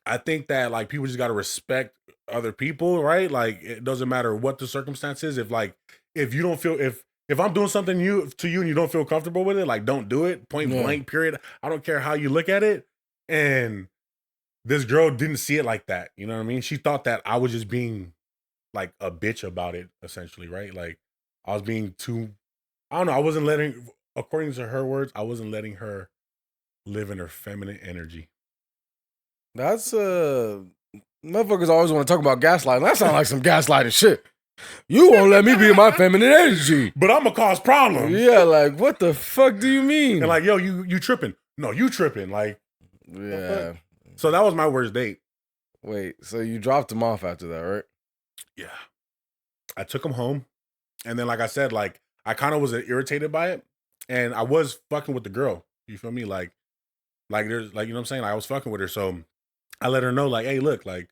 I think that like people just got to respect other people, right? Like it doesn't matter what the circumstance is. If you don't feel, if I'm doing something to you and you don't feel comfortable with it, like don't do it, point blank, period. I don't care how you look at it. And this girl didn't see it like that. You know what I mean? She thought that I was just being like a bitch about it, essentially, right? Like I was being too, I don't know, I wasn't letting, according to her words, I wasn't letting her live in her feminine energy. That's motherfuckers always want to talk about gaslighting. That sounds like some gaslighting shit. You won't let me be in my feminine energy. But I'm gonna cause problems. Yeah, like what the fuck do you mean? And like, yo, you tripping. No, you tripping. Like, yeah. So that was my worst date. Wait, so you dropped him off after that, right? Yeah. I took him home. And then, like I said, like, I kind of was irritated by it. And I was fucking with the girl. You feel me? Like there's like, you know what I'm saying? Like, I was fucking with her. So I let her know, like, hey, look, like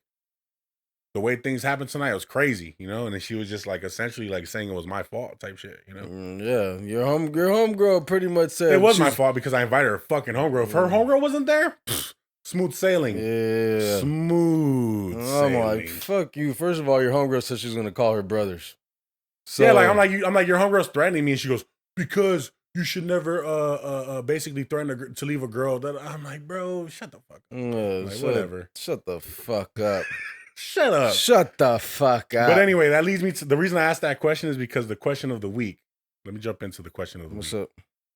the way things happened tonight was crazy, you know? And then she was just like essentially like saying it was my fault type shit, you know? Yeah, your homegirl pretty much said it was my fault because I invited her fucking homegirl. If her homegirl wasn't there, smooth sailing. Yeah. Smooth sailing. I'm like, fuck you. First of all, your homegirl said she was gonna call her brothers. So, yeah, like I'm like, your homegirl's threatening me, and she goes, because you should never basically threaten to leave a girl. That I'm like, bro, shut the fuck up. Like, whatever. Shut the fuck up. Shut up. Shut the fuck up. But anyway, that leads me to the reason I asked that question is because the question of the week. Let me jump into the question of the week. What's up?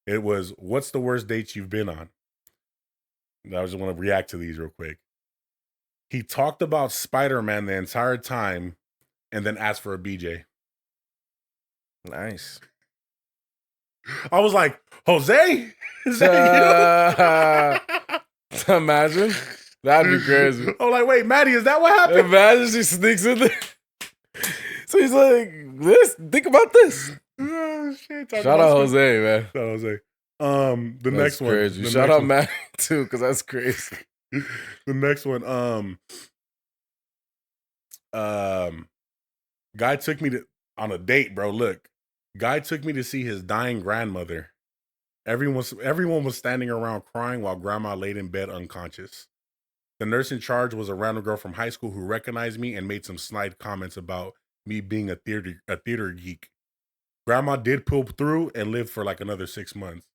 It was, what's the worst dates you've been on? I just want to react to these real quick. He talked about Spider-Man the entire time and then asked for a BJ. Nice. I was like, Jose? Is that you? Imagine. That'd be crazy. I'm like, wait, Maddie, is that what happened? Imagine she sneaks in there. So he's like, think about this. Oh, shit. Shout out Jose, man. Shout out Jose. The next crazy. one. Shout out Matt too, because that's crazy. The next one. Guy took me on a date, bro. Look. Guy took me to see his dying grandmother. Everyone was standing around crying while grandma laid in bed unconscious. The nurse in charge was a random girl from high school who recognized me and made some snide comments about me being a theater geek. Grandma did pull through and lived for like another 6 months.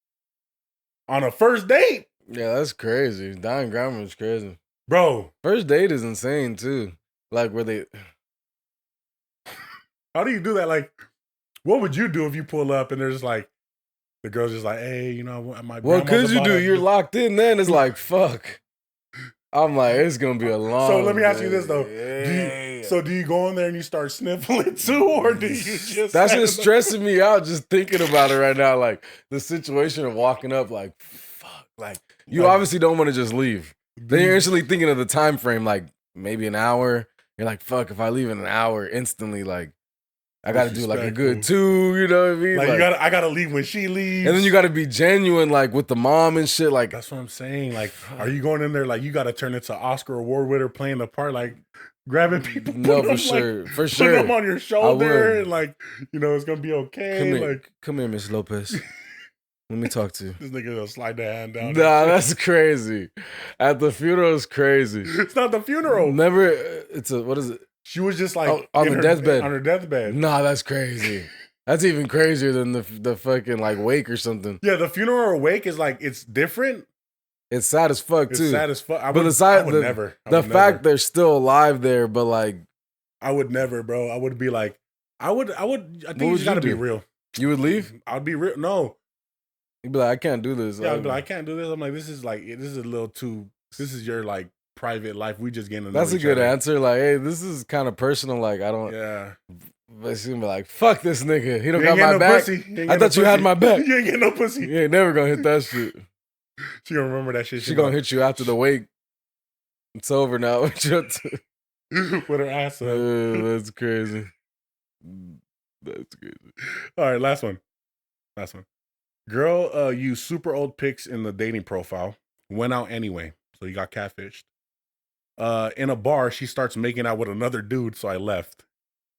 On a first date? Yeah, that's crazy. Dying grandma is crazy. Bro. First date is insane too. Like where they... How do you do that? Like, what would you do if you pull up and there's like, the girl's just like, hey, you know, my grandma's what could you do? You're locked in then. It's like, fuck. I'm like, it's going to be a long So let me ask you this, though. Yeah. Do you go in there and you start sniffling too, or do you just... That's just stressing me out just thinking about it right now. Like, the situation of walking up, like, fuck. Like, you obviously don't want to just leave. Then you're instantly thinking of the time frame, like, maybe an hour. You're like, fuck, if I leave in an hour, instantly, like, I got to do like a good 2, you know what I mean? Like I got to leave when she leaves. And then you got to be genuine, like with the mom and shit. Like, that's what I'm saying. Like, are you going in there like you got to turn into Oscar award winner playing the part, like grabbing people? No, for sure. Like, for sure. Put them on your shoulder and like, you know, it's going to be okay. Come here, Miss Lopez. Let me talk to you. This nigga gonna slide the hand down. Nah, that's crazy. At the funeral is crazy. It's not the funeral. Never, it's a, what is it? She was just like on the deathbed. On her deathbed. Nah, that's crazy. That's even crazier than the fucking like wake or something. Yeah, the funeral or wake is like, it's different. It's sad as fuck too. It's sad as fuck. I would never. The fact they're still alive there, but like, I would never, bro. I would be like, I think you just gotta be real. You would leave? I'd be real. No. You'd be like, I can't do this. Yeah, I'd be like, I can't do this. I'm like, this is a little too. This is your like private life. We just getting to know That's a good answer. Like, hey, this is kind of personal. Like, I don't. Yeah. But she's gonna be like, fuck this nigga. He don't got my back. I thought you had my back. You ain't getting no pussy. You ain't never gonna hit that shit. She gonna remember that shit. She gonna hit you after the wake. It's over now. With her ass up. That's crazy. That's crazy. All right, last one. Girl used super old pics in the dating profile. Went out anyway. So you got catfished. In a bar, she starts making out with another dude, so I left.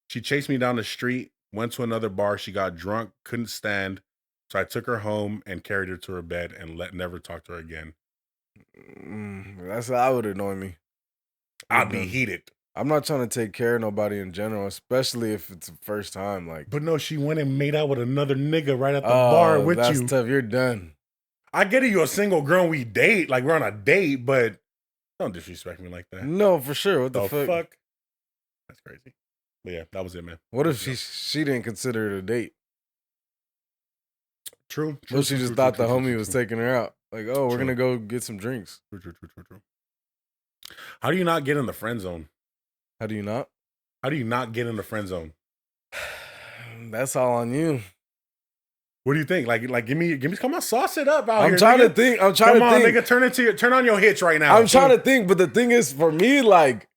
She chased me down the street, went to another bar. She got drunk, couldn't stand. So I took her home and carried her to her bed and never talked to her again. That would annoy me. I'd be heated. I'm not trying to take care of nobody in general, especially if it's the first time. Like, but no, she went and made out with another nigga right at the bar with that's you. That's tough. You're done. I get it. You're a single girl and we date. Like, we're on a date, but don't disrespect me like that. No, for sure. What the fuck? That's crazy. But yeah, that was it, man. What if she didn't consider it a date? True. What if she just thought the homie was taking her out? Like, oh, we're going to go get some drinks. True. How do you not get in the friend zone? How do you not? How do you not get in the friend zone? That's all on you. What do you think? Like, give me, come on, sauce it up out here. I'm trying to think. Come on, nigga, turn on your hitch right now. I'm trying to think, but the thing is, for me, like,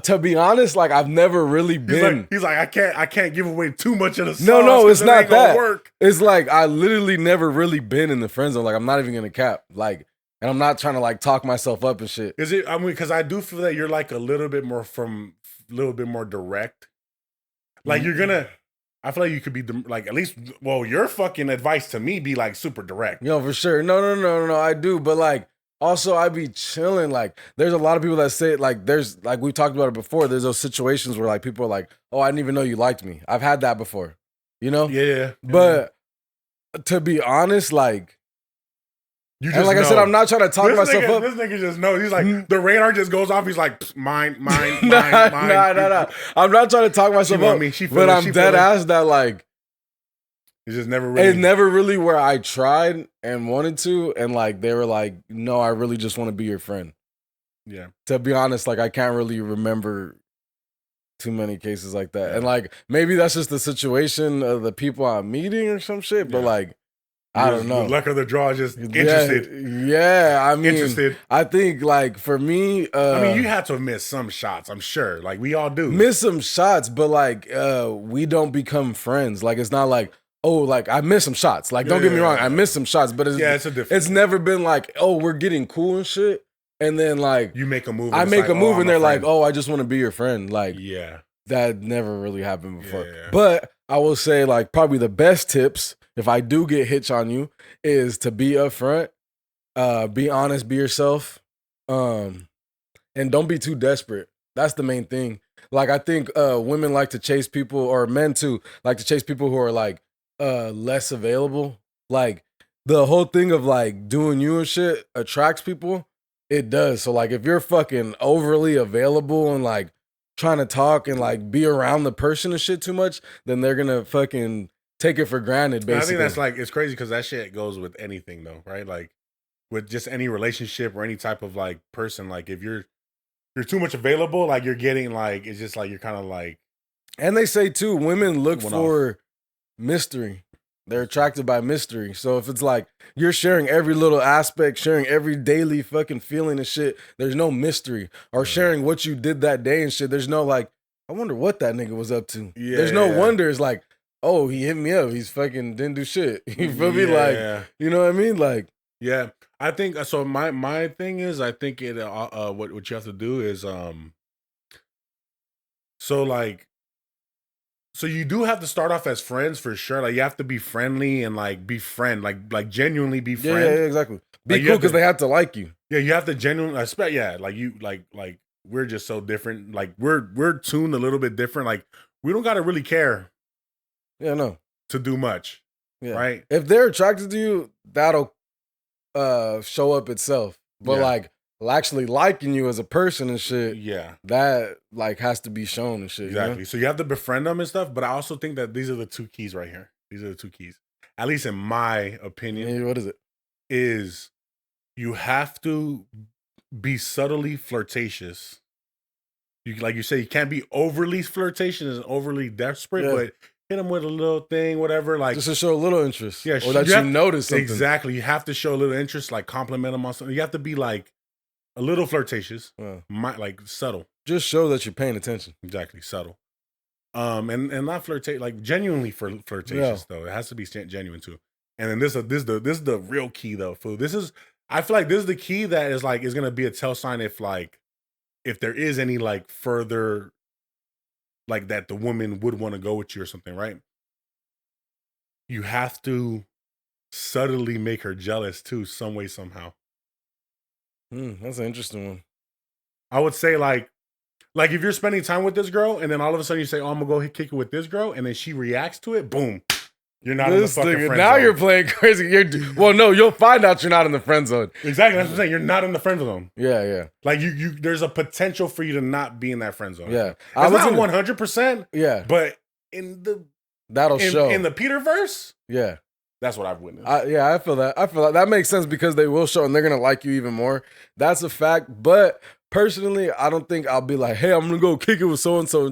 To be honest, like I've never really been. He's like, I can't give away too much of the sauce. No, it's not ain't gonna that. work. It's like I literally never really been in the friend zone. Like I'm not even gonna cap. Like, and I'm not trying to like talk myself up and shit. Is it? I mean, because I do feel that you're like a little bit more direct. Like you're gonna. I feel like you could be like at least. Well, your fucking advice to me be like super direct. Yo, for sure. No. I do, but like. Also, I be chilling. Like, there's a lot of people that say, like, there's, like, we talked about it before. There's those situations where, like, people are like, oh, I didn't even know you liked me. I've had that before, you know? Yeah. But to be honest, like, you just and like know. I said, I'm not trying to talk myself up. This nigga just knows. He's like, the radar just goes off. He's like, mine. Nah. I'm not trying to talk myself up. But I'm dead ass that, like, it's just never really. It's never really where I tried and wanted to, and like they were like, "No, I really just want to be your friend." Yeah. To be honest, like I can't really remember too many cases like that, and like maybe that's just the situation of the people I'm meeting or some shit. But like, I don't know. The luck of the draw, just interested. Yeah. I mean, interested. I think like for me, I mean, you had to have missed some shots. I'm sure, like we all do miss some shots, but like we don't become friends. Like it's not like. Oh, like I missed some shots. Like, don't get me wrong, I missed some shots, but it's a different. It's never been like, oh, we're getting cool and shit, and then like you make a move. I make a move, and they're like, oh, I just want to be your friend. Like, that never really happened before. Yeah. But I will say, like, probably the best tips if I do get hitch on you is to be upfront, be honest, be yourself, and don't be too desperate. That's the main thing. Like, I think women like to chase people, or men too, like to chase people who are like. Less available. Like the whole thing of like doing you and shit attracts people. It does. So like if you're fucking overly available and like trying to talk and like be around the person and shit too much, then they're gonna fucking take it for granted. Basically, I think that's like it's crazy because that shit goes with anything though, right? Like with just any relationship or any type of like person. Like if you're too much available, like you're getting like it's just like you're kind of like. And they say too, women look for. Mystery. They're attracted by mystery. So if it's like you're sharing every little aspect, sharing every daily fucking feeling and shit, there's no mystery. Or sharing what you did that day and shit. There's no like, I wonder what that nigga was up to. Yeah, there's no wonder. It's like, oh, he hit me up. He's fucking didn't do shit. You feel me? Like, you know what I mean? Like, yeah. I think so. My thing is, I think it. What you have to do is, so like. So you do have to start off as friends for sure. Like you have to be friendly and like be friend, like genuinely be friend. Yeah, exactly. Be like, cool because they have to like you. Yeah, you have to genuinely expect. Yeah, like you, like we're just so different. Like we're tuned a little bit different. Like we don't gotta really care. Yeah, no. To do much. Yeah. Right. If they're attracted to you, that'll show up itself. But like. Actually liking you as a person and shit, that like has to be shown and shit. Exactly. You know? So you have to befriend them and stuff, but I also think that these are the two keys right here. These are the two keys, at least in my opinion. What is it? Is you have to be subtly flirtatious. You like you say, you can't be overly flirtatious and overly desperate, but hit them with a little thing, whatever. Like just to show a little interest, yeah, or that you notice something. Exactly. You have to show a little interest, like compliment them on something. You have to be like. A little flirtatious, like subtle. Just show that you're paying attention. Exactly, subtle. And not flirtatious, like genuinely flirtatious though. It has to be genuine too. And then this is the real key though. Fool. I feel like this is the key that is gonna be a tell sign if there is any like further like that the woman would want to go with you or something, right? You have to subtly make her jealous too, some way, somehow. That's an interesting one. I would say like if you're spending time with this girl and then all of a sudden you say, oh, I'm gonna go kick it with this girl, and then she reacts to it, boom. You're not in the fucking friend zone. Now you're playing crazy. You'll find out you're not in the friend zone. Exactly. That's what I'm saying. You're not in the friend zone. Yeah. Like you there's a potential for you to not be in that friend zone. Yeah. It's not 100%. Yeah. But that'll show. In the Peterverse. Yeah. That's what I've witnessed. I feel that. That makes sense because they will show and they're gonna like you even more. That's a fact. But personally, I don't think I'll be like, hey, I'm gonna go kick it with so and so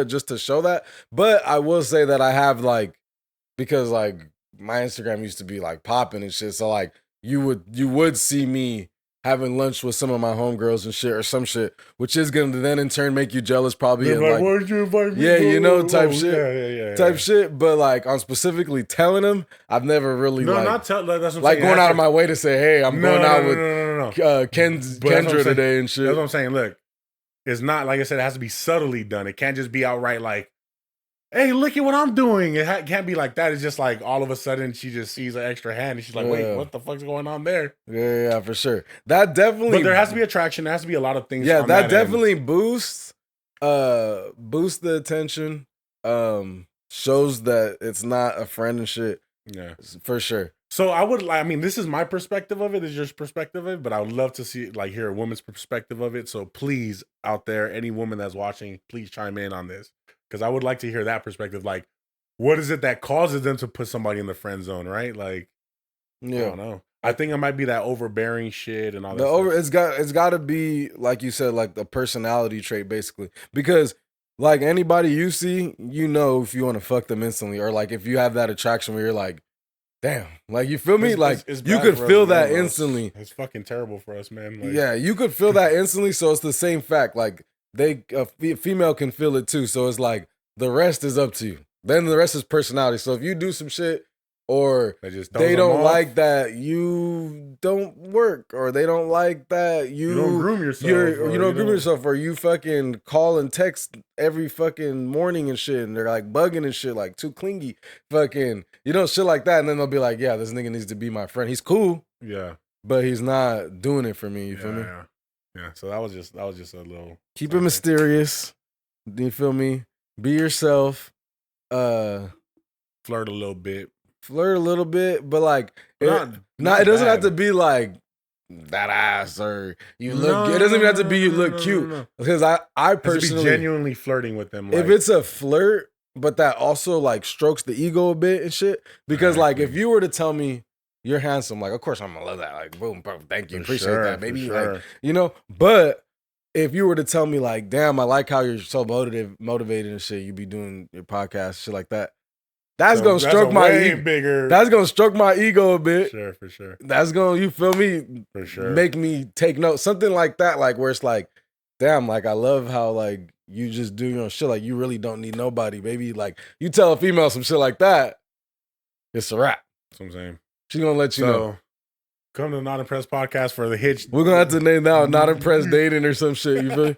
just to show that. But I will say that I have like, because like my Instagram used to be like popping and shit. So like you would see me having lunch with some of my homegirls and shit or some shit, which is gonna then in turn make you jealous probably. They're And like, like, why'd you invite me? yeah, Whoa, you know, whoa, type whoa. shit. Yeah. Type shit. But like on specifically telling them, I've never really No, like, not tell. That's what I'm like saying. going out of my way to say, hey, I'm going out with No. But that's what I'm Kendra saying. today and shit. That's what I'm saying. Look, it's not like I said. It has to be subtly done. It can't just be outright like, hey, look at what I'm doing. It can't be like that. It's just like all of a sudden she just sees an extra hand and she's like, wait, what the fuck's going on there? Yeah, for sure. That definitely. But there has to be attraction. There has to be a lot of things. Yeah, on that definitely end. boosts the attention. Shows that it's not a friend and shit. Yeah, for sure. So I mean, this is my perspective of it. This is your perspective of it, but I would love to see, like, hear a woman's perspective of it. So please, out there, any woman that's watching, please chime in on this, because I would like to hear that perspective. Like, what is it that causes them to put somebody in the friend zone, right? Like, yeah. I don't know. I think it might be that overbearing shit and all that. It's got to be, like you said, like the personality trait, basically, because like anybody you see, you know, if you want to fuck them instantly, or like if you have that attraction where you're like, damn, like, you feel me? Like, you could feel that instantly. It's fucking terrible for us, man. Like, yeah, you could feel that instantly. So it's the same fact. Like, a female can feel it too. So it's like the rest is up to you. Then the rest is personality. So if you do some shit, or they don't like that you don't work, or they don't like that you don't groom yourself, you don't groom yourself, or you fucking call and text every fucking morning and shit, and they're like bugging and shit, like too clingy, fucking, you know, shit like that, and then they'll be like, yeah, this nigga needs to be my friend. He's cool, yeah, but he's not doing it for me. You feel me? Yeah. So that was just a little. Keep it mysterious. Do you feel me? Be yourself. Flirt a little bit. But like, it doesn't have to be like that ass, or you look. It doesn't even have to be you look cute. Because I personally be genuinely flirting with them. Like, if it's a flirt, but that also like strokes the ego a bit and shit. Because like, if you were to tell me you're handsome, like, of course I'm gonna love that. Like, boom, bro, thank you, appreciate that, baby. Like, you know, but if you were to tell me like, damn, I like how you're so motivated and shit, you be doing your podcast, shit like that. That's gonna stroke my ego. That's gonna stroke my ego a bit. Sure, for sure. That's gonna, you feel me? For sure. Make me take note. Something like that, like where it's like, damn, like I love how like you just do your own shit. Like you really don't need nobody, baby. Like you tell a female some shit like that, it's a wrap. That's what I'm saying. She's gonna let you know. Come to the Not Impressed podcast for the hitch. We're gonna have to name that Not Impressed Dating or some shit. You feel me?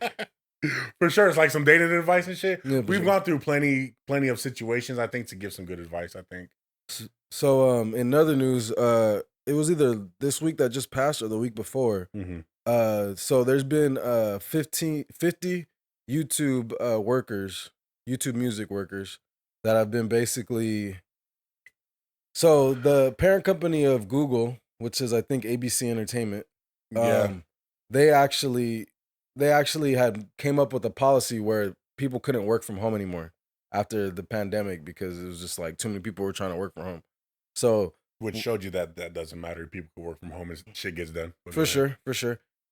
For sure, it's like some dating advice and shit. Yeah, we've gone through plenty of situations, I think, to give some good advice, I think. So in other news, it was either this week that just passed or the week before. Mm-hmm. So there's been 50 YouTube workers, YouTube music workers, that have been basically. So the parent company of Google, which is I think ABC Entertainment, they actually had came up with a policy where people couldn't work from home anymore after the pandemic, because it was just like too many people were trying to work from home. So, which showed you that doesn't matter. People can work from home and shit gets done. For sure.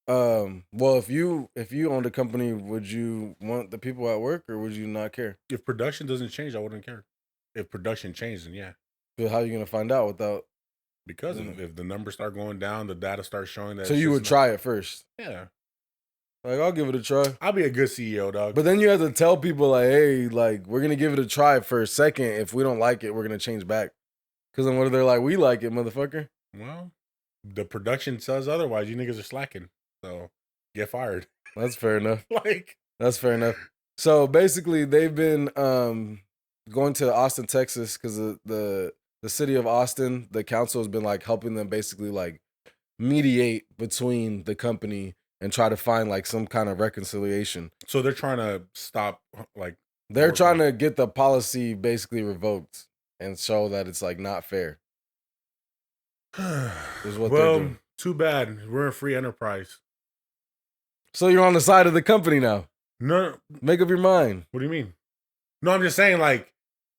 Well, if you owned a company, would you want the people at work, or would you not care? If production doesn't change, I wouldn't care. If production changed, then yeah. But how are you gonna find out without? Because if the numbers start going down, the data starts showing that. So you would try it first? Yeah. Like, I'll give it a try. I'll be a good CEO, dog. But then you have to tell people, like, hey, like, we're going to give it a try for a second. If we don't like it, we're going to change back. Because then what if they're like, we like it, motherfucker? Well, the production says otherwise. You niggas are slacking. So get fired. That's fair enough. That's fair enough. So basically, they've been going to Austin, Texas, because the city of Austin, the council has been, like, helping them basically, like, mediate between the company and try to find like some kind of reconciliation. So they're trying to stop, like, they're trying to get the policy basically revoked and show that it's like not fair. Is what they're doing. Too bad. We're a free enterprise. So you're on the side of the company now. No, make up your mind. What do you mean? No, I'm just saying, like,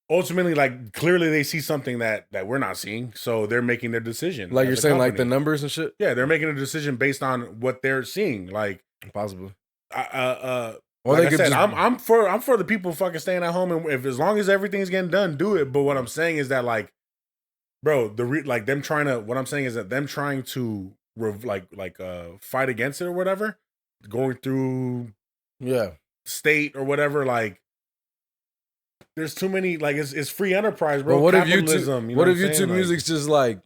ultimately, like, clearly they see something that we're not seeing, so they're making their decision. Like you're saying, like the numbers and shit. Yeah, they're making a decision based on what they're seeing. Like, possibly. Well, like I said, I'm for the people fucking staying at home, and if as long as everything's getting done, do it. But what I'm saying is that, like, bro, them trying to. What I'm saying is that them trying to fight against it or whatever, going through state or whatever, like there's too many, like it's free enterprise, bro. But what if Capitalism, YouTube? you know What what if I'm saying? YouTube Like, Music's just like?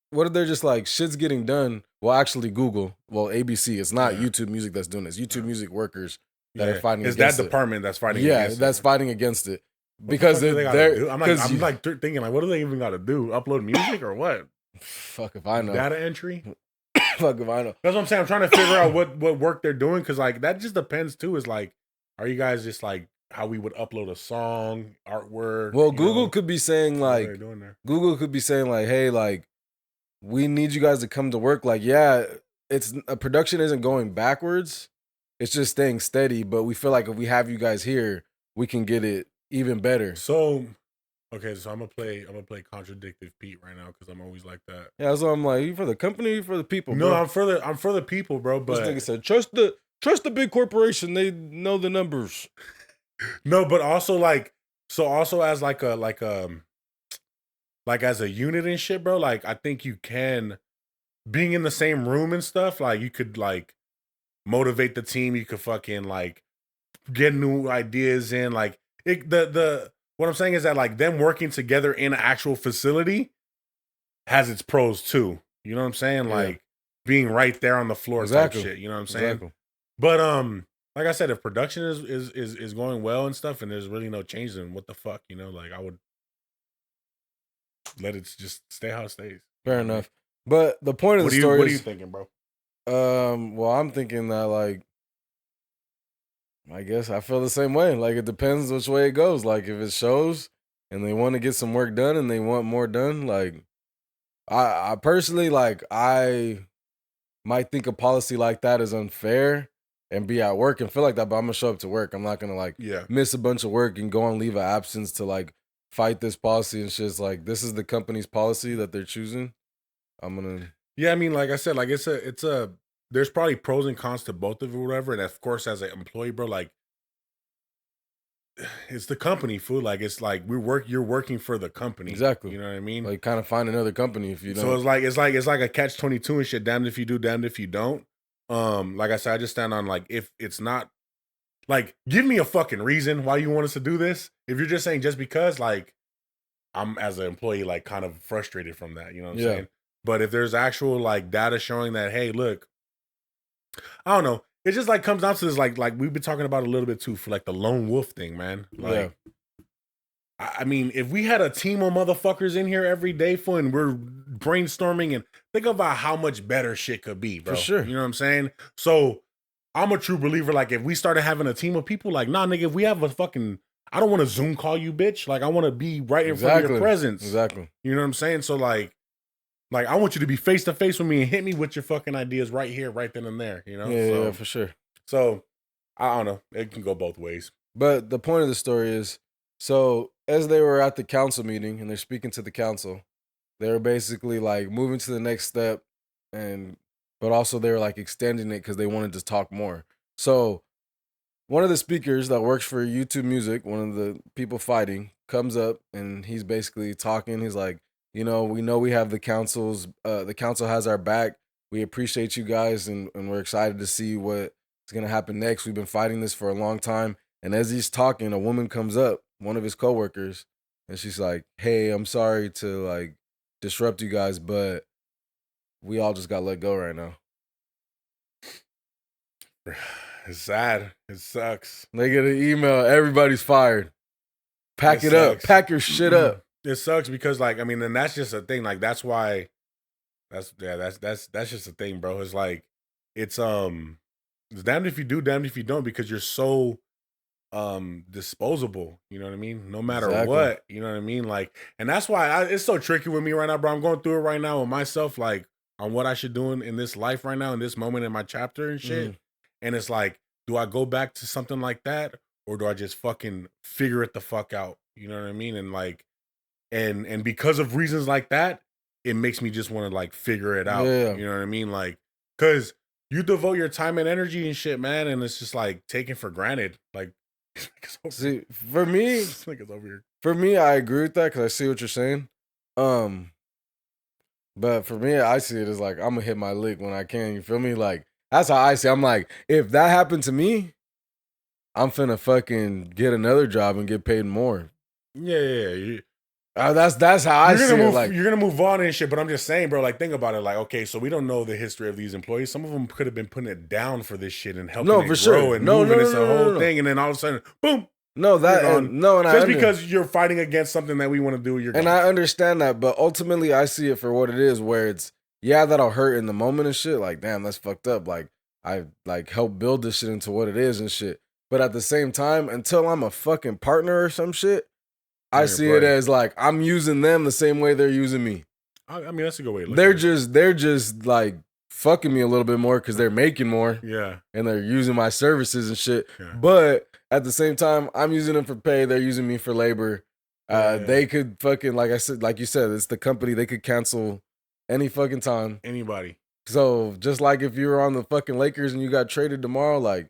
What if they're just like shit's getting done? Well, actually, Google. Well, ABC. It's not YouTube Music that's doing this. YouTube Music workers that are fighting it's against that it. department that's fighting Yeah, against that's it. fighting against it What because the fuck do they gotta do? I'm you, like thinking like, what do they even got to do? Upload music or what? Fuck if I know. Data entry. Fuck if I know. That's what I'm saying. I'm trying to figure out what work they're doing, because like that just depends too. Is like, are you guys just like how we would upload a song, artwork? Well, Google could be saying like, Google could be saying like, hey, like, we need you guys to come to work. Like, yeah, it's production isn't going backwards. It's just staying steady. But we feel like if we have you guys here, we can get it even better. So, okay, so I'm gonna play contradictive Pete right now, because I'm always like that. Yeah, so I'm like, you for the company, you for the people, bro? No, I'm for the people, bro. But this nigga said, trust the big corporation. They know the numbers. No, but also like, so also as like as a unit and shit, bro. Like, I think you can, being in the same room and stuff, like you could like motivate the team. You could fucking like get new ideas in. Like the what I'm saying is that like them working together in an actual facility has its pros too. You know what I'm saying? Yeah. Like being right there on the floor type shit. You know what I'm saying? Exactly. But like I said, if production is going well and stuff, and there's really no change, then what the fuck, you know? Like I would let it just stay how it stays. Fair enough. But the point of the story what are you thinking, bro? Well, I'm thinking that like, I guess I feel the same way. Like it depends which way it goes. Like if it shows and they want to get some work done and they want more done, like I personally like I might think a policy like that is unfair and be at work and feel like that, but I'm gonna show up to work. I'm not gonna like miss a bunch of work and go on leave of absence to like fight this policy and shit. It's like this is the company's policy that they're choosing. I'm gonna I mean, like I said, like it's a there's probably pros and cons to both of it or whatever. And of course, as an employee, bro, like it's the company, fool. Like it's like you're working for the company. Exactly. You know what I mean? like kind of find another company if you don't. So it's like a catch-22 and shit. Damned if you do, damned if you don't. Like I said, I just stand on like, if it's not like, give me a fucking reason why you want us to do this. If you're just saying just because, like, I'm as an employee like kind of frustrated from that. You know what I'm saying? But if there's actual like data showing that, hey, look, I don't know. It just like comes down to this like we've been talking about a little bit too, for like the lone wolf thing, man. Like, I mean, if we had a team of motherfuckers in here every day for, and we're brainstorming and think about how much better shit could be, bro. For sure. You know what I'm saying? So I'm a true believer. Like, if we started having a team of people, like, nah, nigga, if we have a fucking, I don't want to Zoom call you, bitch. Like, I want to be right in front of your presence. Exactly. You know what I'm saying? So like I want you to be face to face with me and hit me with your fucking ideas right here, right then and there. You know? Yeah, for sure. So I don't know. It can go both ways. But the point of the story is, so as they were at the council meeting and they're speaking to the council, they were basically like moving to the next step, but also they were like extending it because they wanted to talk more. So one of the speakers that works for YouTube Music, one of the people fighting, comes up and he's basically talking. He's like, we know we have the council has our back. We appreciate you guys and we're excited to see what's gonna happen next. We've been fighting this for a long time. And as he's talking, a woman comes up, one of his coworkers, and she's like, hey, I'm sorry to like disrupt you guys, but we all just got let go right now. It's sad. It sucks. They get an email, everybody's fired. Pack it up. Pack your shit up. It sucks because, like, I mean, and that's just a thing. Like, that's why that's just a thing, bro. It's like it's damned if you do, damned if you don't, because you're so disposable. You know what I mean? No matter what, you know what I mean? Like, and that's why it's so tricky with me right now, bro. I'm going through it right now with myself, like on what I should do in this life right now, in this moment in my chapter and shit. And it's like, do I go back to something like that, or do I just fucking figure it the fuck out? You know what I mean? And like, and because of reasons like that, it makes me just want to like figure it out. Yeah. You know what I mean? Like, cause you devote your time and energy and shit, man, and it's just like taken for granted. Like, see, for me, it's over here. For me, I agree with that because I see what you're saying. But for me, I see it as like I'm gonna hit my lick when I can. You feel me? Like that's how I see it. I'm like, if that happened to me, I'm finna fucking get another job and get paid more. Yeah. That's how I see it. Like you're gonna move on and shit. But I'm just saying, bro. Like, think about it. Like, okay, so we don't know the history of these employees. Some of them could have been putting it down for this shit and helping no, it for grow sure. and No, moving. no, It's no, a no, no, whole no. thing, and then all of a sudden, boom. No, that and just because you're fighting against something that we want to do, you're and gone. I understand that, but ultimately I see it for what it is. Where it's that'll hurt in the moment and shit. Like damn, that's fucked up. Like I like helped build this shit into what it is and shit. But at the same time, until I'm a fucking partner or some shit, I see it as like I'm using them the same way they're using me. I mean, that's a good way to look at it. They're just like fucking me a little bit more because they're making more. Yeah. And they're using my services and shit. Yeah. But at the same time, I'm using them for pay. They're using me for labor. They could fucking, like you said, it's the company. They could cancel any fucking time. Anybody. So just like if you were on the fucking Lakers and you got traded tomorrow, like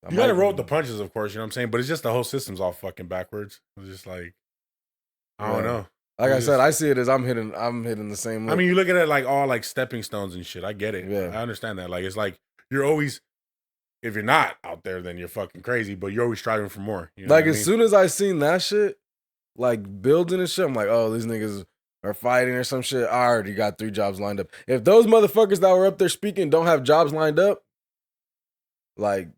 you gotta roll with the punches, of course. You know what I'm saying? But it's just the whole system's all fucking backwards. It's just like I don't know. Like I said, I see it as I'm hitting the same lick. I mean, you look at it like all like stepping stones and shit. I get it. Yeah. I understand that. Like it's like you're always, if you're not out there, then you're fucking crazy. But you're always striving for more. You know like as soon as I seen that shit, like building and shit, I'm like, oh, these niggas are fighting or some shit. I already got 3 jobs lined up. If those motherfuckers that were up there speaking don't have jobs lined up, like,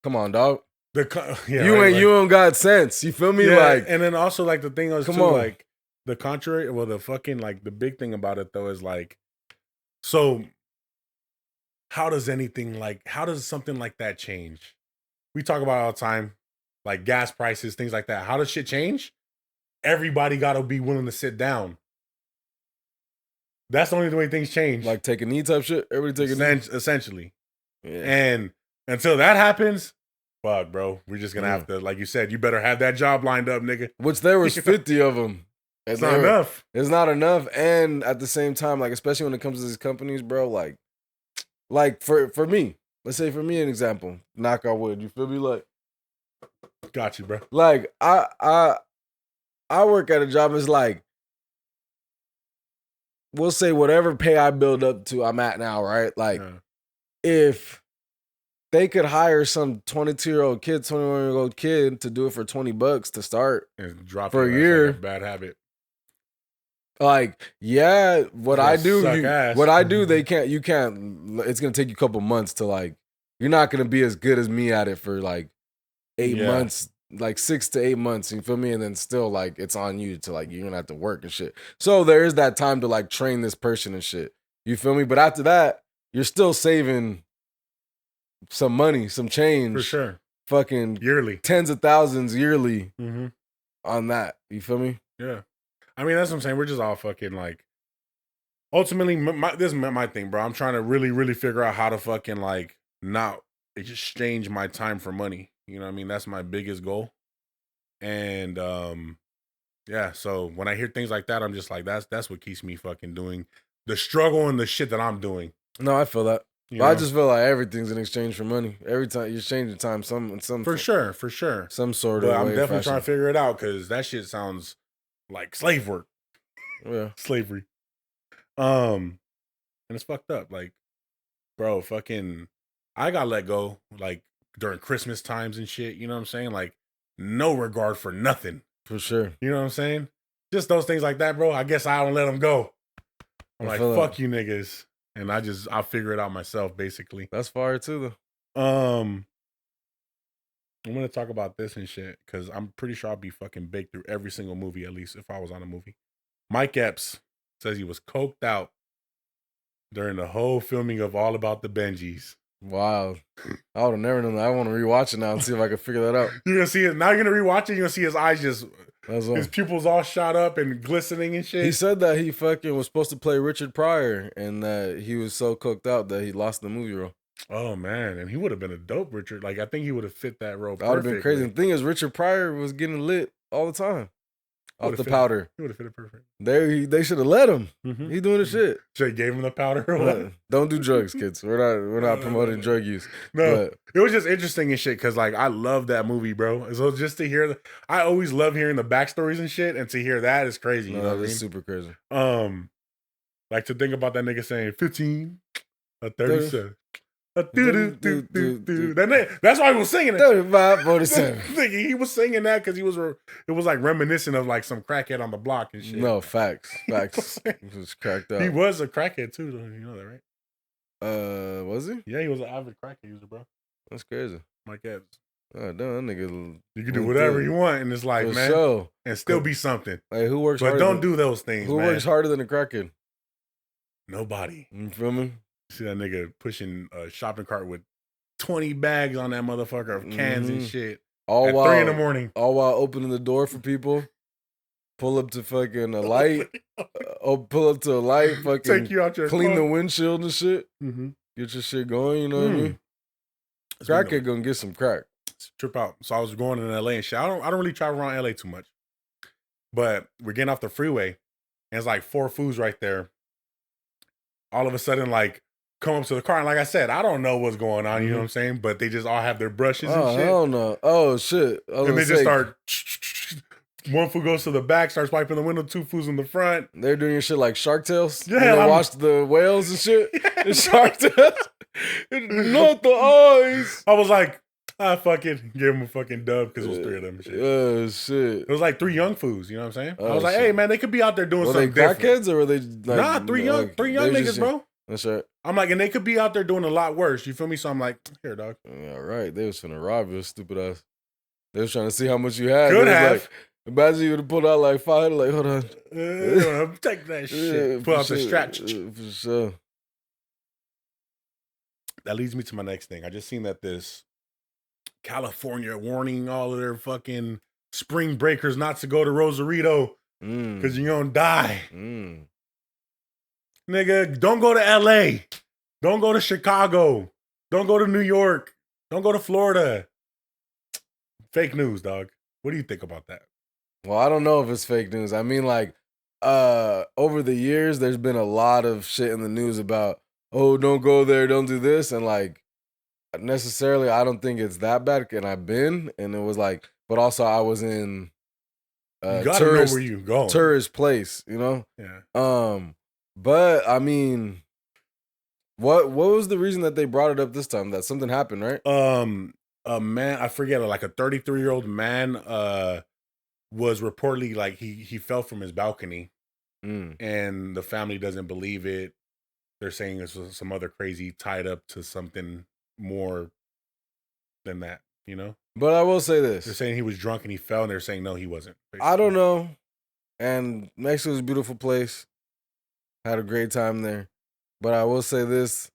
come on, dog. You don't got sense. You feel me? Yeah, like, and then also like the thing is come too, on. like the contrary. Well, the fucking like the big thing about it though is like, so how does something like that change? We talk about it all the time, like gas prices, things like that. How does shit change? Everybody got to be willing to sit down. That's the only way things change. Like take a knee type shit. Everybody take a knee. Essentially. Yeah. And until that happens, fuck, bro. We're just going to have to, like you said, you better have that job lined up, nigga. Which there was 50 of them. It's not enough. It's not enough. And at the same time, like, especially when it comes to these companies, bro, like for me, let's say for me, an example, knock on wood, you feel me? Like, got you, bro. Like, I work at a job, it's like, we'll say whatever pay I build up to, I'm at now, right? Like, if they could hire some 22-year-old kid, 21-year-old kid to do it for $20 to start and drop for a year, like a bad habit. Like, yeah, what I do, they can't. It's gonna take you a couple months to like. You're not gonna be as good as me at it for like 8 months, like 6 to 8 months. You feel me? And then still like it's on you to like you're gonna have to work and shit. So there is that time to like train this person and shit. You feel me? But after that, you're still saving some money, some change for sure. Fucking yearly, tens of thousands yearly on that. You feel me? Yeah. I mean, that's what I'm saying. We're just all fucking like. Ultimately, this is my thing, bro. I'm trying to really, really figure out how to fucking like not exchange my time for money. You know what I mean? That's my biggest goal. And yeah. So when I hear things like that, I'm just like, that's what keeps me fucking doing the struggle and the shit that I'm doing. No, I feel that. But I just feel like everything's in exchange for money. Every time you're changing time, some for sure, some sort of. But I'm definitely trying to figure it out because that shit sounds like slave work. Yeah, slavery. And it's fucked up. Like, bro, fucking, I got let go like during Christmas times and shit. You know what I'm saying? Like, no regard for nothing. For sure. You know what I'm saying? Just those things like that, bro. I guess I don't let them go. I'm like, fuck you niggas. And I'll figure it out myself, basically. That's fire too, though. I'm gonna talk about this and shit because I'm pretty sure I'll be fucking baked through every single movie, at least if I was on a movie. Mike Epps says he was coked out during the whole filming of All About the Benjis. Wow. I would have never known that. I want to rewatch it now and see if I can figure that out. You're gonna see it now. You're gonna rewatch it. You're gonna see his eyes just, his pupils all shot up and glistening and shit. He said that he fucking was supposed to play Richard Pryor and that he was so coked out that he lost the movie role. Oh man, and he would have been a dope Richard. Like I think he would have fit that role. That would have been crazy. The thing is, Richard Pryor was getting lit all the time. Off the powder. He would have fit it perfect. They should have let him. He doing the shit. So they gave him the powder. Don't do drugs, kids. We're not promoting drug use. No, it was just interesting and shit because like I love that movie, bro. So just to hear, I always love hearing the backstories and shit, and to hear that is crazy. No, you know that is super crazy. Like to think about that nigga saying 15, a 37. That's why he was singing it. 35, 47. He was singing that because it was like reminiscent of like some crackhead on the block and shit. No, facts. He was cracked up. He was a crackhead too, though. You know that, right? Was he? Yeah, he was an avid crackhead user, bro. That's crazy. Mike Epps. Oh, damn, that nigga. You can do whatever you want in this life, man. Sure. And still be something. Hey, who works harder? But don't do those things, Who man. works harder than a crackhead? Nobody. You feel me? See that nigga pushing a shopping cart with 20 bags on that motherfucker of cans and shit. All at while 3 in the morning. All while opening the door for people. Pull up to fucking a light. Pull up to a light. Fucking take you out your clean car. the windshield and shit. Mm-hmm. Get your shit going. You know what I mean? Crackhead gonna get some crack. Trip out. So I was going in LA and shit. I don't really travel around LA too much. But we're getting off the freeway and it's like 4 foods right there. All of a sudden, like, come up to the car. And like I said, I don't know what's going on, you know what I'm saying? But they just all have their brushes and shit. Oh, no. Oh, shit. And they just start, one food goes to the back, starts wiping the window, 2 foods in the front. They're doing your shit like Shark Tales? Yeah. They watch the whales and shit? Yeah. Shark Tales? Not the eyes. I was like, fuck it. Give them a fucking dub because it was 3 of them and shit. Oh, shit. It was like 3 young fools, you know what I'm saying? Oh, I was like, shit. hey, man, they could be out there doing were something they crackheads or were they like... Nah, 3 young niggas, bro. That's right. I'm like, and they could be out there doing a lot worse. You feel me? So I'm like, here, dog. Yeah, right. They was finna rob you, stupid ass. They was trying to see how much you had. Could have. Like, imagine you would have pulled out like 500. Like, hold on. Take that shit. Pull out the strap. For sure. That leads me to my next thing. I just seen that this California warning all of their fucking spring breakers not to go to Rosarito because you're gonna die. Nigga, don't go to LA. Don't go to Chicago. Don't go to New York. Don't go to Florida. Fake news, dog. What do you think about that? Well, I don't know if it's fake news. I mean, like, over the years, there's been a lot of shit in the news about, oh, don't go there, don't do this. And, like, necessarily, I don't think it's that bad. And I've been, and it was like, but also I was in you gotta know where you going. Tourist place, you know? Yeah. But, I mean, what was the reason that they brought it up this time? That something happened, right? A man, I forget, like a 33-year-old man was reportedly like he fell from his balcony and the family doesn't believe it. They're saying it's some other crazy tied up to something more than that, you know? But I will say this. They're saying he was drunk and he fell, and they're saying no, he wasn't. Basically. I don't know. And Mexico's a beautiful place. Had a great time there. But I will say this.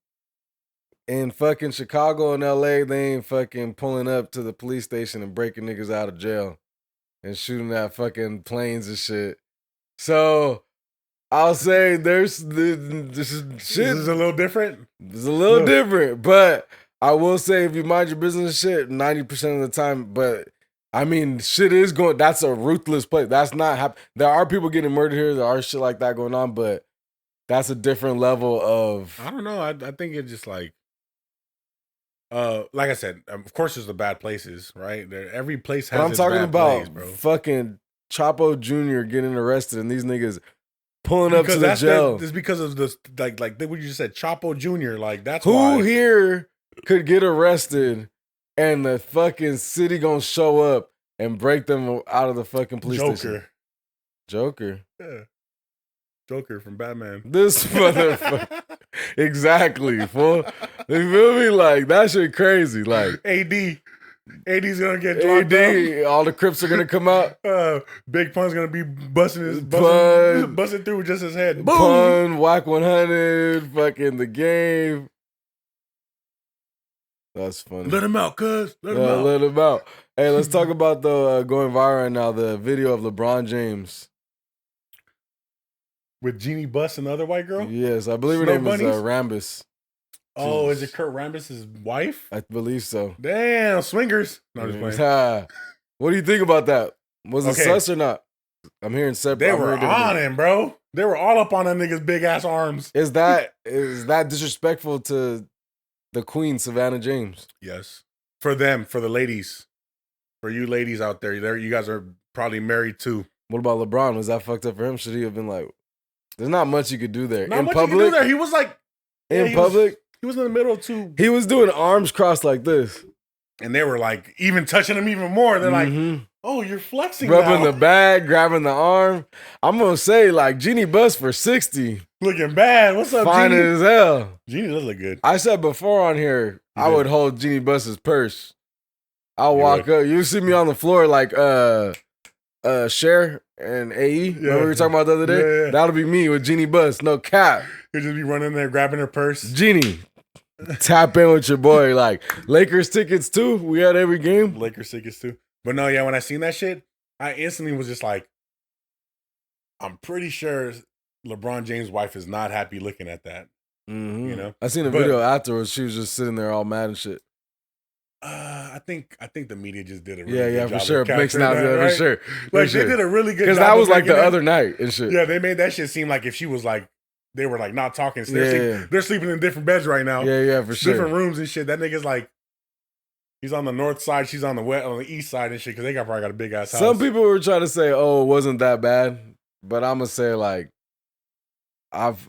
In fucking Chicago and LA, they ain't fucking pulling up to the police station and breaking niggas out of jail and shooting at fucking planes and shit. So I'll say this is a little different. It's a little different. But I will say if you mind your business shit 90% of the time, but I mean, shit is going, that's a ruthless place. That's not happening. There are people getting murdered here. There are shit like that going on, but that's a different level of... I don't know. I think it's just like I said, of course there's the bad places, right? Every place has its bad place, bro. I'm talking about fucking Chapo Jr. getting arrested and these niggas pulling up to the jail. It's because of this, like what you just said, Chapo Jr. Like, that's why. Who here could get arrested and the fucking city gonna show up and break them out of the fucking police station? Joker. Yeah. Joker from Batman. This motherfucker. Exactly, fool. You feel me? Like, that shit crazy. Like, AD's gonna get dropped up. All the Crips are gonna come out. Big Pun's gonna be busting through with just his head. Boom! Pun, Whack 100, fucking the game. That's funny. Let him out, cuz. Let him out. Hey, let's talk about the going viral right now, the video of LeBron James. With Jeannie Buss and the other white girl? Yes, I believe her name is Rambis. Oh, is it Kurt Rambis' wife? I believe so. Damn, swingers. No, I'm just playing. What do you think about that? Was it sus or not? I'm hearing separate. They were on him, bro. They were all up on that nigga's big ass arms. Is that disrespectful to the queen, Savannah James? Yes. For them, for the ladies. For you ladies out there, you guys are probably married too. What about LeBron? Was that fucked up for him? Should he have been like... There's not much you could do there. Not In much public, you can do there. He was like in public, he was in the middle of two. he was doing arms crossed like this. And they were like even touching him even more. They're like, oh, you're flexing rubbing now. the bag, grabbing the arm. I'm gonna say like Jeannie Buss for 60. Looking bad. What's up, Fine Jeannie? as hell. Jeannie does look good. I said before on here, I would hold Jeannie Buss's purse. I'll walk up. You see me on the floor like Cher and AE. Remember we were talking about the other day? Yeah. That'll be me with Jeannie Buss. No cap. You'll just be running there grabbing her purse. Jeannie, tap in with your boy. Like Lakers tickets too. We had every game. Lakers tickets too. But no, yeah, when I seen that shit, I instantly was just like, I'm pretty sure LeBron James' wife is not happy looking at that. Mm-hmm. You know? I seen a video afterwards. She was just sitting there all mad and shit. I think the media just did a really good job for sure. Mixing that, right? For sure. Like they did a really good job. Because that was like the other night and shit. Yeah, they made that shit seem like if she was like, they were like not talking. They're sleeping in different beds right now. Yeah, for sure. Different rooms and shit. That nigga's like, he's on the north side, she's on the east side and shit because they probably got a big ass house. Some people were trying to say, "Oh, it wasn't that bad," but I'm gonna say like, I've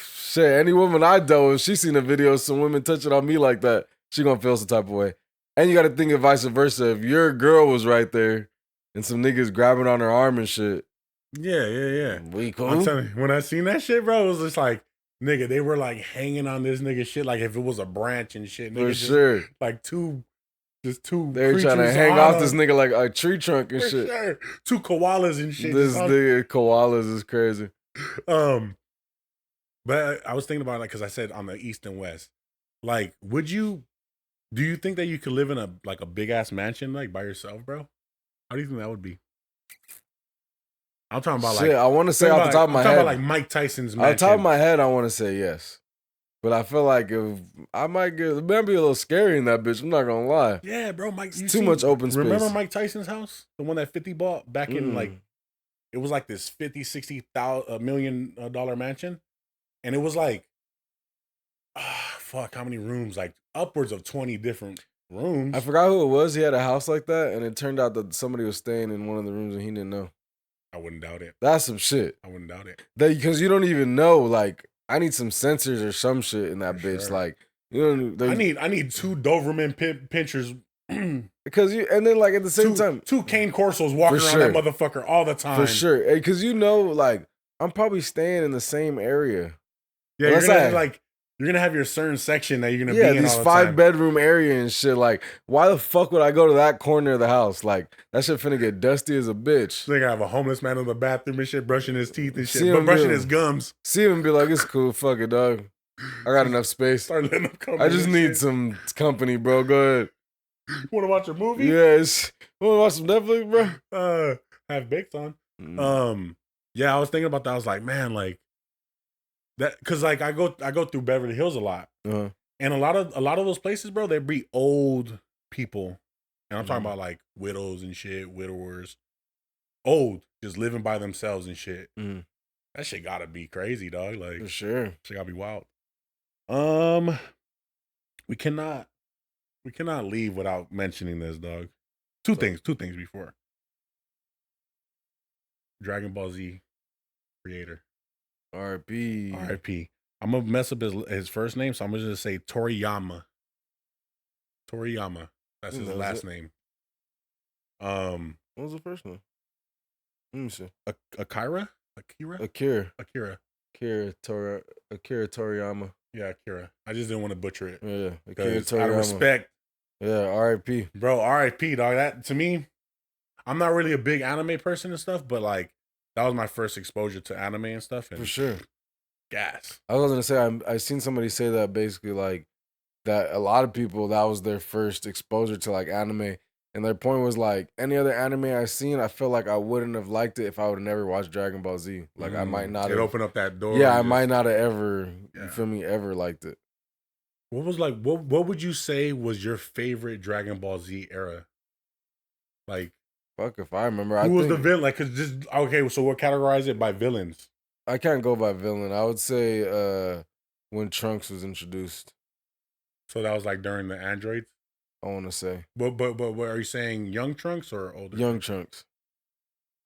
shit. Any woman I dealt with, she seen a video of some women touching on me like that, she gonna feel some type of way. And you got to think of vice versa. If your girl was right there and some niggas grabbing on her arm and shit. Yeah. We cool. I'm telling you, when I seen that shit, bro, it was just like, nigga, they were like hanging on this nigga shit like if it was a branch and shit. Nigga, for sure. Like two. They're trying to hang off this nigga like a tree trunk and shit. Sure. Two koalas and shit. This nigga koalas is crazy. But I was thinking about it like, because I said on the east and west. Like, do you think that you could live in a big ass mansion like by yourself, bro? How do you think that would be? I'm talking about shit, I want to say off the top of my head. I'm talking about like Mike Tyson's mansion. Off the top of my head, I want to say yes. But I feel like it might be a little scary in that bitch. I'm not gonna lie. Yeah, bro. Too much open space. Remember Mike Tyson's house? The one that 50 bought back in like, it was like this $50-$60 million mansion. And it was like, fuck, how many rooms? Like upwards of 20 different rooms. I forgot who it was. He had a house like that. And it turned out that somebody was staying in one of the rooms and he didn't know. I wouldn't doubt it. That's some shit. I wouldn't doubt it. Because you don't even know, like, I need some sensors or some shit in that bitch. Sure. Like, you know, I need two Doberman pinchers. Because and then like at the same time, two Cane Corsos walking around that motherfucker all the time. For sure. Because you know, like, I'm probably staying in the same area. Yeah, you're gonna have your certain section that you're gonna be in all the time. These 5-bedroom area and shit. Like, why the fuck would I go to that corner of the house? Like, that shit finna get dusty as a bitch. They gotta have a homeless man in the bathroom and shit, brushing his teeth and shit, but brushing his gums. See him and be like, it's cool, fuck it, dog. I got enough space. Start letting him come. I just need some company, bro. Go ahead. You wanna watch a movie? Yes. You wanna watch some Netflix, bro? Have baked on. Yeah, I was thinking about that. I was like, man, like that, because like I go through Beverly Hills a lot, and a lot of those places, bro, they breed old people, and I'm talking about like widows and shit, widowers, old, just living by themselves and shit. That shit gotta be crazy, dog. Like for sure, shit gotta be wild. We cannot leave without mentioning this, dog. Two things before. Dragon Ball Z creator. R.I.P. I'm gonna mess up his first name, so I'm gonna just say Toriyama. That's his last name. What was the first name? Let me see. Akira. Toriyama. Yeah, Akira. I just didn't want to butcher it. Yeah, Akira Toriyama. Out of respect. Yeah, R.I.P. Bro, R.I.P. dog. That to me, I'm not really a big anime person and stuff, but like that was my first exposure to anime and stuff. And for sure. Gas. I was gonna say I seen somebody say that basically like that a lot of people that was their first exposure to like anime, and their point was like any other anime I seen, I feel like I wouldn't have liked it if I would have never watched Dragon Ball Z. Like I might not. It opened up that door. Yeah, I might not have ever. You feel me? Ever liked it. What was like? What would you say was your favorite Dragon Ball Z era? Like, fuck if I remember. Who was the villain? Like, cause just okay. So we'll categorize it by villains. I can't go by villain. I would say when Trunks was introduced. So that was like during the androids. I want to say. But what are you saying? Young Trunks or older? Young Trunks.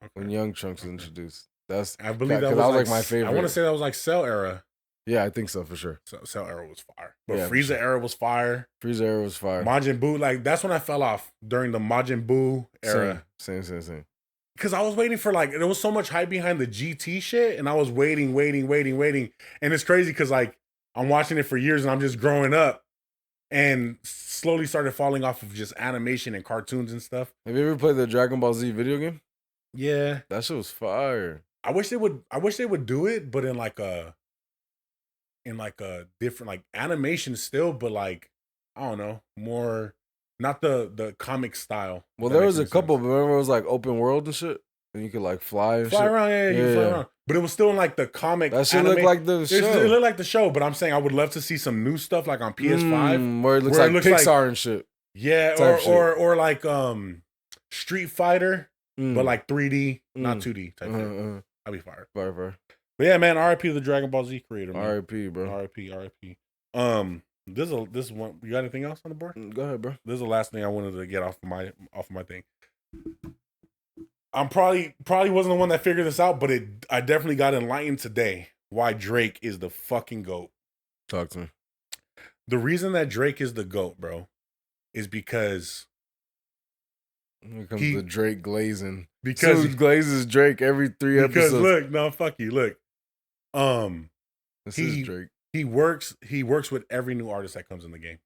Okay. When Young Trunks was introduced. That's I believe that because was, that was like my favorite. I want to say that was like Cell era. Yeah, I think so for sure. So Cell era was fire, but Yeah, Frieza era was fire. Frieza era was fire. Majin Buu, like that's when I fell off during the Majin Buu era. Same. Because I was waiting for like there was so much hype behind the GT shit, and I was waiting, and it's crazy because like I'm watching it for years and I'm just growing up, and slowly started falling off of just animation and cartoons and stuff. Have you ever played the Dragon Ball Z video game? Yeah, that shit was fire. I wish they would do it, but in like a different like animation still, but like I don't know, more not the comic style. Well, there was a couple, but remember it was like open world and shit, and you could like fly and shit. Around, yeah, you fly around. But it was still in like the comic. That shit looked like the show. It looked like the show, but I'm saying I would love to see some new stuff like on PS5 where it looks like Pixar and shit. Yeah, or like Street Fighter, but like 3D, not 2D type shit. I'd be fired. Fire. But yeah, man, RIP to the Dragon Ball Z creator, man. RIP, bro. RIP. This is one. You got anything else on the board? Go ahead, bro. This is the last thing I wanted to get off of my thing. I'm probably wasn't the one that figured this out, but I definitely got enlightened today why Drake is the fucking GOAT. Talk to me. The reason that Drake is the GOAT, bro, is because here comes the Drake glazing. Because he glazes Drake every 3 episodes. Look, no, fuck you. Look. This is Drake. He works with every new artist that comes in the game.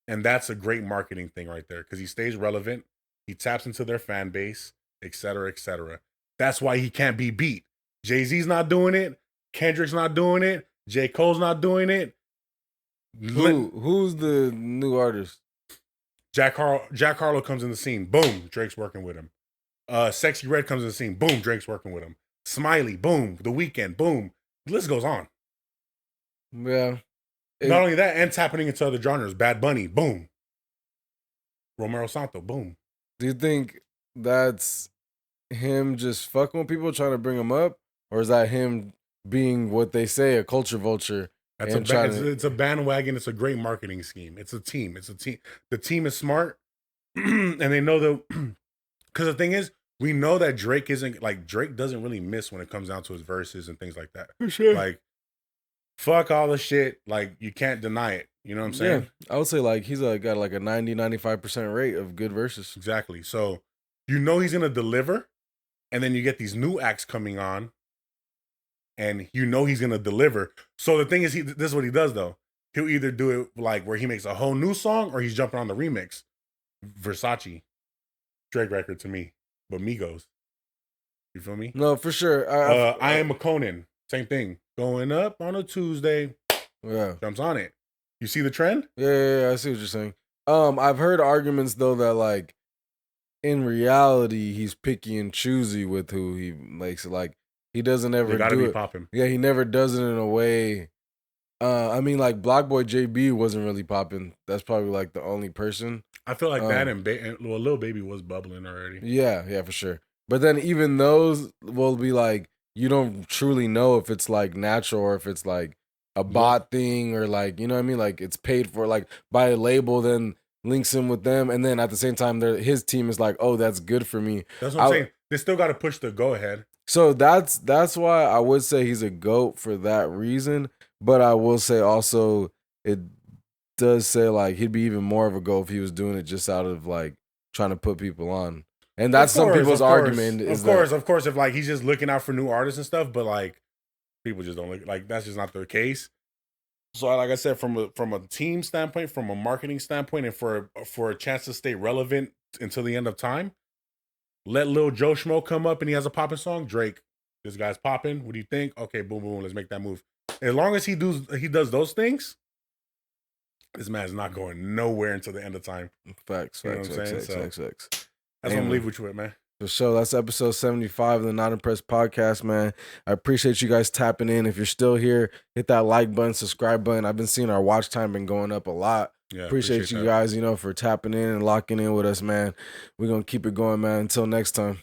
And that's a great marketing thing right there because he stays relevant. He taps into their fan base, et cetera, et cetera. That's why he can't be beat. Jay-Z's not doing it. Kendrick's not doing it. J. Cole's not doing it. Who's the new artist? Jack Harlow comes in the scene. Boom, Drake's working with him. Sexy Red comes in the scene. Boom, Drake's working with him. Smiley, boom. The Weeknd, boom. The list goes on. Yeah. Not only that, and it's happening into other genres. Bad Bunny, boom. Romero Santo, boom. Do you think that's him just fucking with people trying to bring him up? Or is that him being what they say, a culture vulture? It's a bandwagon. It's a great marketing scheme. It's a team. The team is smart. And they know that because the thing is, we know that Drake doesn't really miss when it comes down to his verses and things like that. For sure. Like, fuck all the shit. Like, you can't deny it. You know what I'm saying? Yeah. I would say like he's got like a 90-95% rate of good verses. Exactly. So you know he's gonna deliver, and then you get these new acts coming on, and you know he's gonna deliver. So the thing is, this is what he does though. He'll either do it like where he makes a whole new song, or he's jumping on the remix. Versace, Drake record to me, but Migos. You feel me? No, for sure. I Am a Conan, same thing. Going up on a Tuesday, jumps on it. You see the trend? Yeah, I see what you're saying. I've heard arguments though that like, in reality, he's picky and choosy with who he makes it. Like he doesn't ever do it. Popping. Yeah, he never does it in a way. I mean, like Block Boy JB wasn't really popping. That's probably like the only person. I feel like that and Lil Baby was bubbling already. Yeah, for sure. But then even those will be like, you don't truly know if it's like natural or if it's like a bot thing or like, you know what I mean? Like it's paid for like by a label, then links him with them. And then at the same time, his team is like, oh, that's good for me. That's what I'm saying. They still got to push the go ahead. So that's why I would say he's a GOAT for that reason. But I will say also, it does say like he'd be even more of a GOAT if he was doing it just out of like trying to put people on. And that's some people's argument. Of course, if like he's just looking out for new artists and stuff, but like people just don't look like that's just not the case. So like I said, from a team standpoint, from a marketing standpoint, and for a chance to stay relevant until the end of time, let Lil Joe Schmo come up and he has a popping song. Drake, this guy's popping. What do you think? Okay, boom, boom, let's make that move. As long as he does those things, this man's not going nowhere until the end of time. Facts. That's what I'm gonna leave with you with, man. For sure. That's episode 75 of the Not Impressed podcast, man. I appreciate you guys tapping in. If you're still here, hit that like button, subscribe button. I've been seeing our watch time been going up a lot. Yeah, appreciate you guys, for tapping in and locking in with us, man. We're gonna keep it going, man. Until next time.